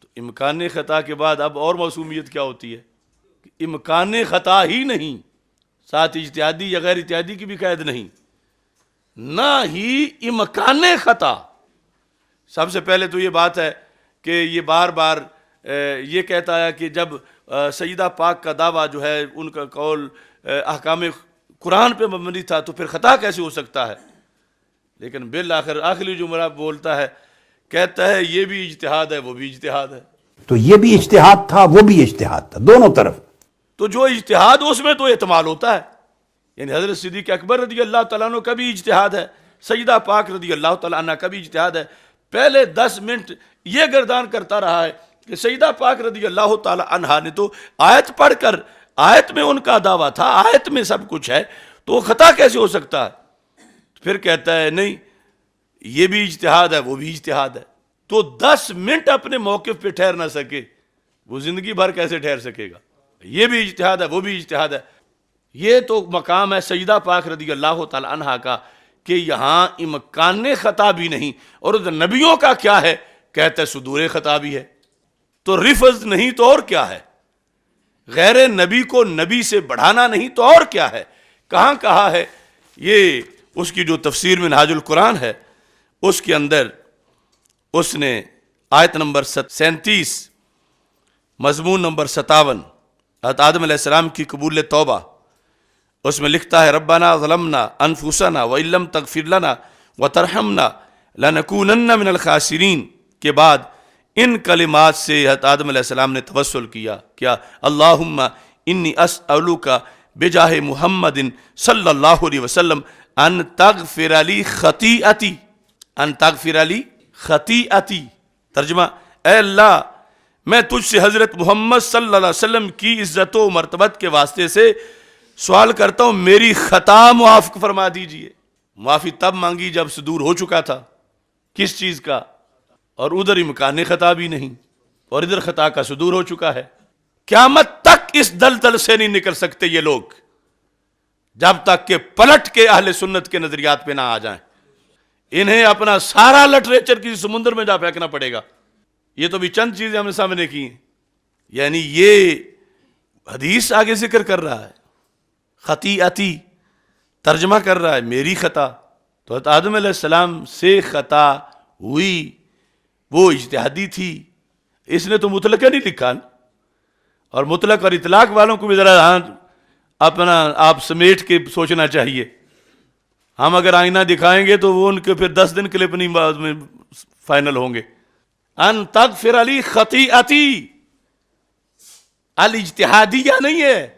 تو امکان خطا کے بعد اب اور معصومیت کیا ہوتی ہے کہ امکان خطا ہی نہیں، ساتھ اجتہادی یا غیر اجتہادی کی بھی قید نہیں، نہ ہی امکان خطا. سب سے پہلے تو یہ بات ہے کہ یہ بار بار یہ کہتا ہے کہ جب سیدہ پاک کا دعویٰ جو ہے ان کا قول احکام قرآن پہ مبنی تھا تو پھر خطا کیسے ہو سکتا ہے. لیکن بالآخر آخری جملہ بولتا ہے، کہتا ہے یہ بھی اجتہاد ہے وہ بھی اجتہاد ہے. تو یہ بھی اجتہاد تھا وہ بھی اجتہاد تھا، دونوں طرف. تو جو اجتہاد اس میں تو احتمال ہوتا ہے، یعنی حضرت صدیق اکبر رضی اللہ تعالیٰ عنہ کا بھی اجتہاد ہے، سیدہ پاک رضی اللہ تعالیٰ عنہ کا بھی اجتہاد ہے. پہلے 10 منٹ یہ گردان کرتا رہا ہے کہ سیدہ پاک رضی اللہ تعالیٰ عنہ نے تو آیت پڑھ کر، آیت میں ان کا دعویٰ تھا، آیت میں سب کچھ ہے، تو وہ خطا کیسے ہو سکتا ہے. پھر کہتا ہے نہیں یہ بھی اجتہاد ہے وہ بھی اجتہاد ہے. تو 10 منٹ اپنے موقف پہ ٹھہر نہ سکے وہ زندگی بھر کیسے ٹھہر سکے گا. یہ بھی اجتہاد ہے وہ بھی اجتہاد ہے. یہ تو مقام ہے سیدہ پاک رضی اللہ تعالی عنہا کا کہ یہاں امکان خطا بھی نہیں. اور نبیوں کا کیا ہے، کہتا ہے صدور خطا بھی ہے. تو رفض نہیں تو اور کیا ہے، غیر نبی کو نبی سے بڑھانا نہیں تو اور کیا ہے. کہاں کہا ہے یہ، اس کی جو تفسیر منہاج القرآن ہے اس کے اندر اس نے آیت نمبر 37 مضمون نمبر 57 حضرت آدم علیہ السلام کی قبول توبہ، اس میں لکھتا ہے ربنا ظلمنا انفسنا وان لم تغفر لنا وترحمنا لنکونن من الخاسرین کے بعد ان کلمات سے حضرت آدم علیہ السلام نے توسل کیا، کیا اللہم انی اسألوک بجاہ محمد صلی اللہ علیہ وسلم ان تغفر لی خطیئتی، ان تغفر لی خطیئتی. ترجمہ، اے اللہ میں تجھ سے حضرت محمد صلی اللہ علیہ وسلم کی عزت و مرتبت کے واسطے سے سوال کرتا ہوں میری خطا معاف فرما دیجئے. معافی تب مانگی جب صدور ہو چکا تھا کس چیز کا، اور ادھر امکان خطا بھی نہیں اور ادھر خطا کا صدور ہو چکا ہے. قیامت تک اس دلدل سے نہیں نکل سکتے یہ لوگ جب تک کہ پلٹ کے اہل سنت کے نظریات پہ نہ آ جائیں. انہیں اپنا سارا لٹریچر کسی سمندر میں جا پھینکنا پڑے گا. یہ تو بھی چند چیزیں ہم نے سامنے کی ہیں. یعنی یہ حدیث آگے ذکر کر رہا ہے، خطیئتی ترجمہ کر رہا ہے میری خطا. تو حضرت آدم علیہ السلام سے خطا ہوئی وہ اجتہادی تھی، اس نے تو مطلق نہیں لکھا. اور مطلق اور اطلاق والوں کو بھی ذرا اپنا آپ سمیٹ کے سوچنا چاہیے. ہم اگر آئینہ دکھائیں گے تو وہ ان کے پھر 10 دن کلپ نہیں بعد میں فائنل ہوں گے. ان تغفر لی خطیئتی، الاجتہادیہ نہیں ہے،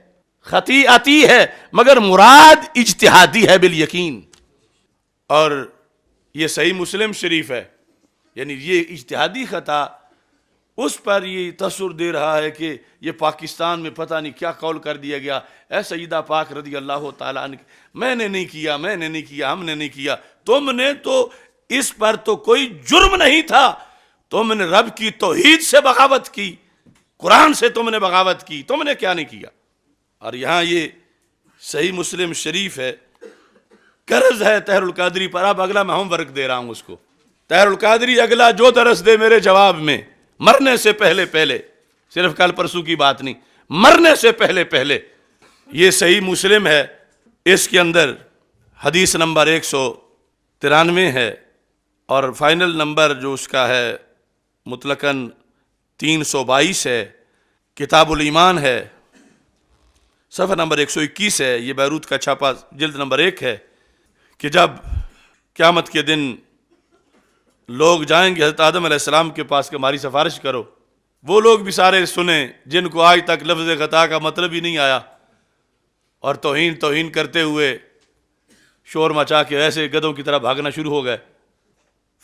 خطیئتی ہے، مگر مراد اجتہادی ہے بالیقین. اور یہ صحیح مسلم شریف ہے، یعنی یہ اجتہادی خطا اس پر یہ تصور دے رہا ہے کہ یہ پاکستان میں پتہ نہیں کیا قول کر دیا گیا. اے سیدہ پاک رضی اللہ تعالیٰ عنہ، میں نے نہیں کیا، میں نے نہیں کیا، ہم نے نہیں کیا. تم نے تو اس پر تو کوئی جرم نہیں تھا، تم نے رب کی توحید سے بغاوت کی، قرآن سے تم نے بغاوت کی، تم نے کیا نہیں کیا. اور یہاں یہ صحیح مسلم شریف ہے. قرض ہے طاہر القادری پر، اب اگلا میں ہوم ورک دے رہا ہوں اس کو. طاہر القادری اگلا جو درس دے میرے جواب میں، مرنے سے پہلے پہلے، صرف کل پرسوں کی بات نہیں، مرنے سے پہلے پہلے. یہ صحیح مسلم ہے، اس کے اندر حدیث نمبر 193 ہے اور فائنل نمبر جو اس کا ہے مطلقاً 322 ہے. کتاب الایمان ہے، صفحہ نمبر 121 ہے. یہ بیروت کا چھاپا جلد نمبر 1 ہے کہ جب قیامت کے دن لوگ جائیں گے حضرت آدم علیہ السلام کے پاس کہ ہماری سفارش کرو، وہ لوگ بھی سارے سنیں جن کو آج تک لفظ خطا کا مطلب ہی نہیں آیا، اور توہین کرتے ہوئے شور مچا کے ایسے گدھوں کی طرح بھاگنا شروع ہو گئے.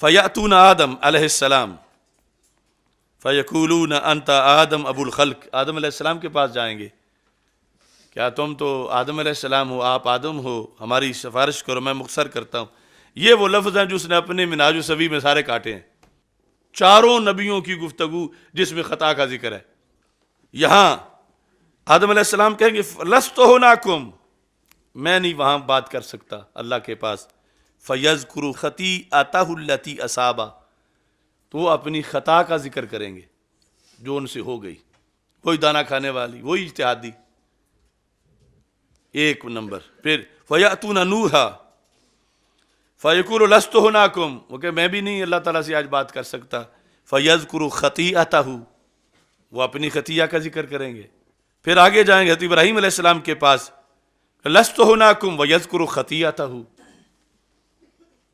فَيَأْتُونَ آدم علیہ السلام فَيَقُولُونَ أَنْتَ آدم ابو الخلق. آدم علیہ السلام کے پاس جائیں گے، کیا تم تو آدم علیہ السلام ہو، آپ آدم ہو، ہماری سفارش کرو، میں مختصر کرتا ہوں. یہ وہ لفظ ہیں جو اس نے اپنے منہاج السوی میں سارے کاٹے ہیں. چاروں نبیوں کی گفتگو جس میں خطا کا ذکر ہے. یہاں آدم علیہ السلام کہیں گے لست ہوناکم، میں نہیں وہاں بات کر سکتا اللہ کے پاس. فَيَذْكُرُ خَطِيئَتَهُ الَّتِي أَصَابَ، تو وہ اپنی خطا کا ذکر کریں گے جو ان سے ہو گئی، وہی دانا کھانے والی، وہی اجتہادی. ایک نمبر. پھر فَيَأْتُونَ نُوحًا فَيَقُولُ لَسْتُ هُنَاكُمْ، وہ کہ میں بھی نہیں اللہ تعالیٰ سے آج بات کر سکتا. فَيَذْكُرُ خَطِيئَتَهُ، وہ اپنی خطیہ کا ذکر کریں گے. پھر آگے جائیں گے حضرت ابراہیم علیہ السلام کے پاس، لَسْتُ هُنَاكُمْ وَيَذْكُرُ خَطِيئَتَهُ،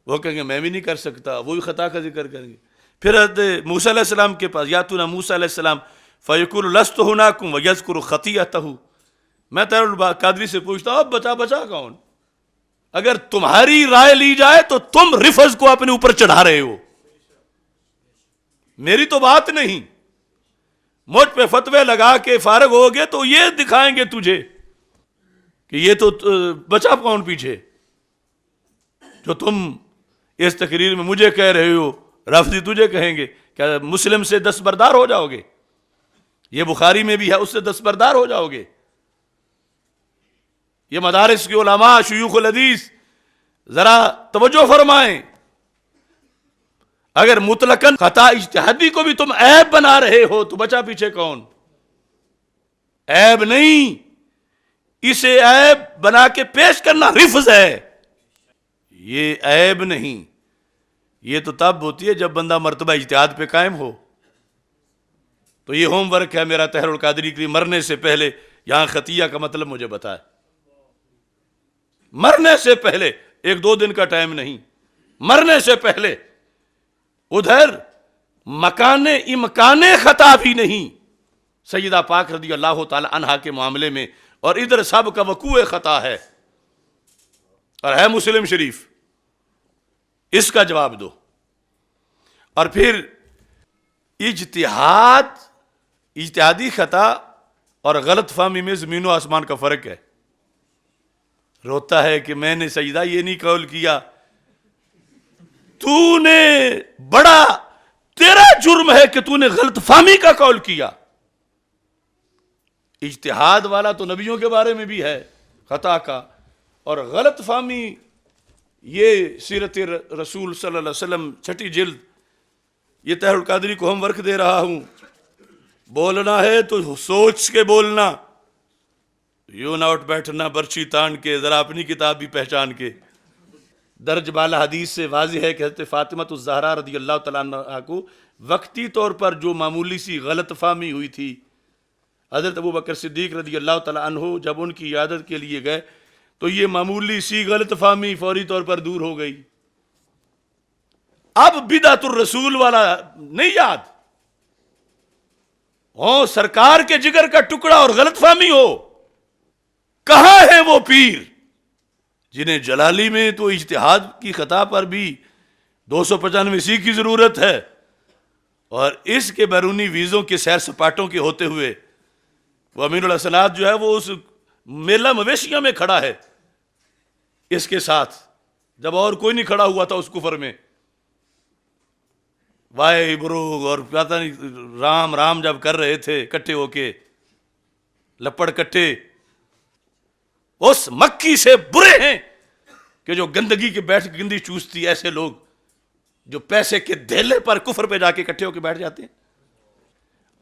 وہ کہیں گے میں بھی نہیں کر سکتا، وہی خطا کا ذکر کریں گے. پھر حضرت موسیٰ علیہ السلام کے پاس، یاتون موسیٰ علیہ السلام فَيَقُولُ لَسْتُ هُنَاكُمْ وَيَذْكُرُ خَطِيئَتَهُ. میں طاہر القادری سے پوچھتا ہوں اب بچا کون؟ اگر تمہاری رائے لی جائے تو تم رفض کو اپنے اوپر چڑھا رہے ہو، میری تو بات نہیں. مجھ پہ فتوے لگا کے فارغ ہوگے تو یہ دکھائیں گے تجھے کہ یہ تو بچا کون پیچھے. جو تم اس تقریر میں مجھے کہہ رہے ہو رافضی تجھے کہیں گے. کیا مسلم سے دستبردار ہو جاؤ گے؟ یہ بخاری میں بھی ہے، اس سے دستبردار ہو جاؤ گے؟ یہ مدارس کے علماء شیوخ الحدیث ذرا توجہ فرمائیں. اگر مطلقاً خطا اجتہادی کو بھی تم عیب بنا رہے ہو تو بچا پیچھے کون؟ عیب نہیں، اسے عیب بنا کے پیش کرنا رفض ہے. یہ عیب نہیں، یہ تو تب ہوتی ہے جب بندہ مرتبہ اجتہاد پہ قائم ہو. تو یہ ہوم ورک ہے میرا طاہر القادری کے لیے، مرنے سے پہلے یہاں خطیہ کا مطلب مجھے بتائے. مرنے سے پہلے، ایک دو دن کا ٹائم نہیں، مرنے سے پہلے. ادھر مکان امکان خطا بھی نہیں سیدہ پاک رضی اللہ تعالی عنہا کے معاملے میں، اور ادھر سب کا وقوع خطا ہے اور ہے مسلم شریف. اس کا جواب دو. اور پھر اجتہادی خطا اور غلط فہمی میں زمین و آسمان کا فرق ہے. روتا ہے کہ میں نے سجدہ یہ نہیں قول کیا، تو نے بڑا، تیرا جرم ہے کہ تو نے غلط فہمی کا قول کیا. اجتہاد والا تو نبیوں کے بارے میں بھی ہے خطا کا، اور غلط فہمی یہ سیرت رسول صلی اللہ علیہ وسلم 6 جلد. یہ طاہر القادری کو ہم ورک دے رہا ہوں، بولنا ہے تو سوچ کے بولنا، یوں نہ اٹھ بیٹھنا برچی تان کے، ذرا اپنی کتاب بھی پہچان کے. درج بالا حدیث سے واضح ہے کہ حضرت فاطمہ الزہرا رضی اللہ تعالیٰ عنہ کو وقتی طور پر جو معمولی سی غلط فہمی ہوئی تھی، حضرت ابوبکر صدیق رضی اللہ تعالیٰ عنہ جب ان کی عیادت کے لیے گئے تو یہ معمولی سی غلط فہمی فوری طور پر دور ہو گئی. اب بدعت الرسول والا نہیں یاد ہو، سرکار کے جگر کا ٹکڑا اور غلط فہمی ہو. کہاں ہے وہ پیر جنہیں جلالی میں تو اجتہاد کی خطا پر بھی 295 کی ضرورت ہے، اور اس کے بیرونی ویزوں کے سیر سپاٹوں کے ہوتے ہوئے وہ امین الحسنات جو ہے وہ اس میلہ مویشیوں میں کھڑا ہے اس کے ساتھ، جب اور کوئی نہیں کھڑا ہوا تھا اس کفر میں. وائے بروغ اور پتہ نہیں رام رام جب کر رہے تھے کٹھے ہو کے لپڑ کٹھے، اس مکی سے برے ہیں کہ جو گندگی کے بیٹھ گندی چوستی ایسے لوگ جو پیسے کے دھیلے پر کفر پہ جا کے اکٹھے ہو کے بیٹھ جاتے ہیں.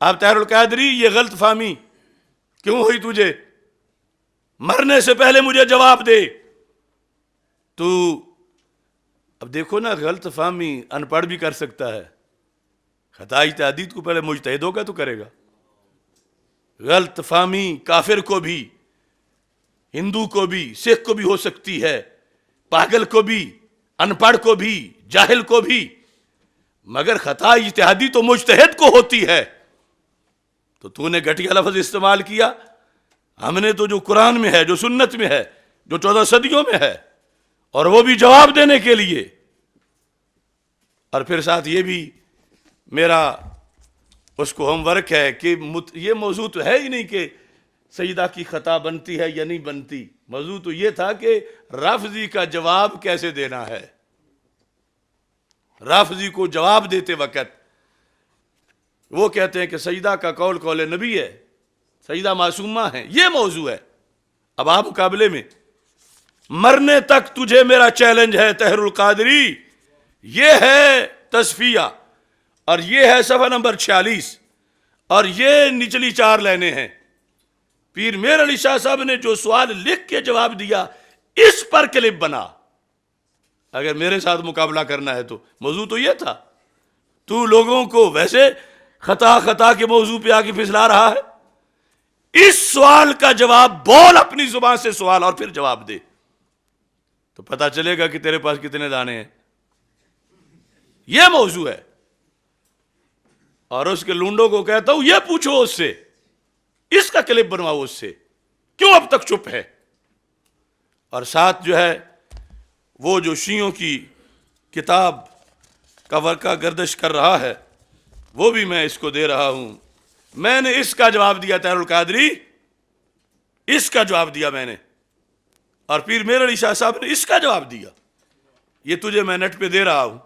اب طاہر القادری یہ غلط فہمی کیوں ہوئی تجھے؟ مرنے سے پہلے مجھے جواب دے. تو اب دیکھو نا، غلط فہمی ان پڑھ بھی کر سکتا ہے، خطا اجتہادی کو پہلے مجتہد ہوگا تو کرے گا. غلط فہمی کافر کو بھی، ہندو کو بھی، سکھ کو بھی ہو سکتی ہے، پاگل کو بھی، ان پڑھ کو بھی، جاہل کو بھی، مگر خطا اجتہادی تو مجتہد کو ہوتی ہے. تو نے گھٹیا لفظ استعمال کیا. ہم نے تو جو قرآن میں ہے، جو سنت میں ہے، جو 14 صدیوں میں ہے، اور وہ بھی جواب دینے کے لیے. اور پھر ساتھ یہ بھی میرا اس کو ہوم ورک ہے کہ یہ موضوع تو ہے ہی نہیں کہ سیدہ کی خطا بنتی ہے یا نہیں بنتی. موضوع تو یہ تھا کہ رافضی کا جواب کیسے دینا ہے. رافضی کو جواب دیتے وقت وہ کہتے ہیں کہ سیدہ کا قول قول نبی ہے، سیدہ معصومہ ہیں، یہ موضوع ہے. اب آپ مقابلے میں مرنے تک تجھے میرا چیلنج ہے طاہر القادری. یہ ہے تصفیہ اور یہ ہے صفحہ نمبر 46 اور یہ نچلی 4 لائنیں ہیں. پیر میر علی شاہ صاحب نے جو سوال لکھ کے جواب دیا اس پر کلپ بنا. اگر میرے ساتھ مقابلہ کرنا ہے تو موضوع تو یہ تھا. تو لوگوں کو ویسے خطا کے موضوع پہ آگے پھسلا رہا ہے. اس سوال کا جواب بول اپنی زبان سے سوال اور پھر جواب دے تو پتا چلے گا کہ تیرے پاس کتنے دانے ہیں. یہ موضوع ہے. اور اس کے لونڈوں کو کہتا ہوں یہ پوچھو اس سے, اس کا کلپ بنواؤ اس سے, کیوں اب تک چپ ہے. اور ساتھ جو ہے وہ جو شیعوں کی کتاب کا ورقہ گردش کر رہا ہے وہ بھی میں اس کو دے رہا ہوں. میں نے اس کا جواب دیا طاہر القادری, اس کا جواب دیا میں نے, اور پیر میر علی شاہ صاحب نے اس کا جواب دیا. یہ تجھے میں نیٹ پہ دے رہا ہوں.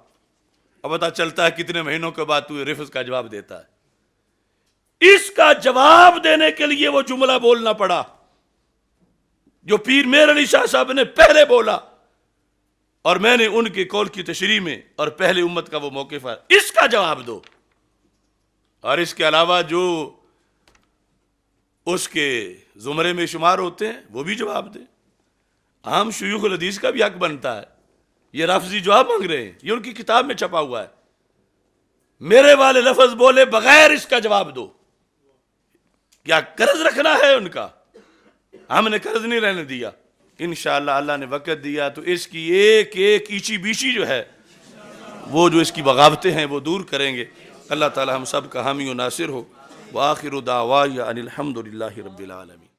اب پتا چلتا ہے کتنے مہینوں کے بعد تو رفض کا جواب دیتا ہے. اس کا جواب دینے کے لیے وہ جملہ بولنا پڑا جو پیر میر علی شاہ صاحب نے پہلے بولا, اور میں نے ان کے قول کی تشریح میں اور پہلے امت کا وہ موقف ہے. اس کا جواب دو. اور اس کے علاوہ جو اس کے زمرے میں شمار ہوتے ہیں وہ بھی جواب دیں. عام شیوخ الحدیث کا بھی حق بنتا ہے. یہ لفظی جواب مانگ رہے ہیں, یہ ان کی کتاب میں چھپا ہوا ہے. میرے والے لفظ بولے بغیر اس کا جواب دو. کیا قرض رکھنا ہے ان کا؟ ہم نے قرض نہیں رہنے دیا. انشاءاللہ اللہ نے وقت دیا تو اس کی ایک ایک ایچی بیچی جو ہے وہ جو اس کی بغاوتیں ہیں وہ دور کریں گے. اللہ تعالی ہم سب کا حامی و ناصر ہو. وآخر دعوایا ان الحمد للہ رب العالمین.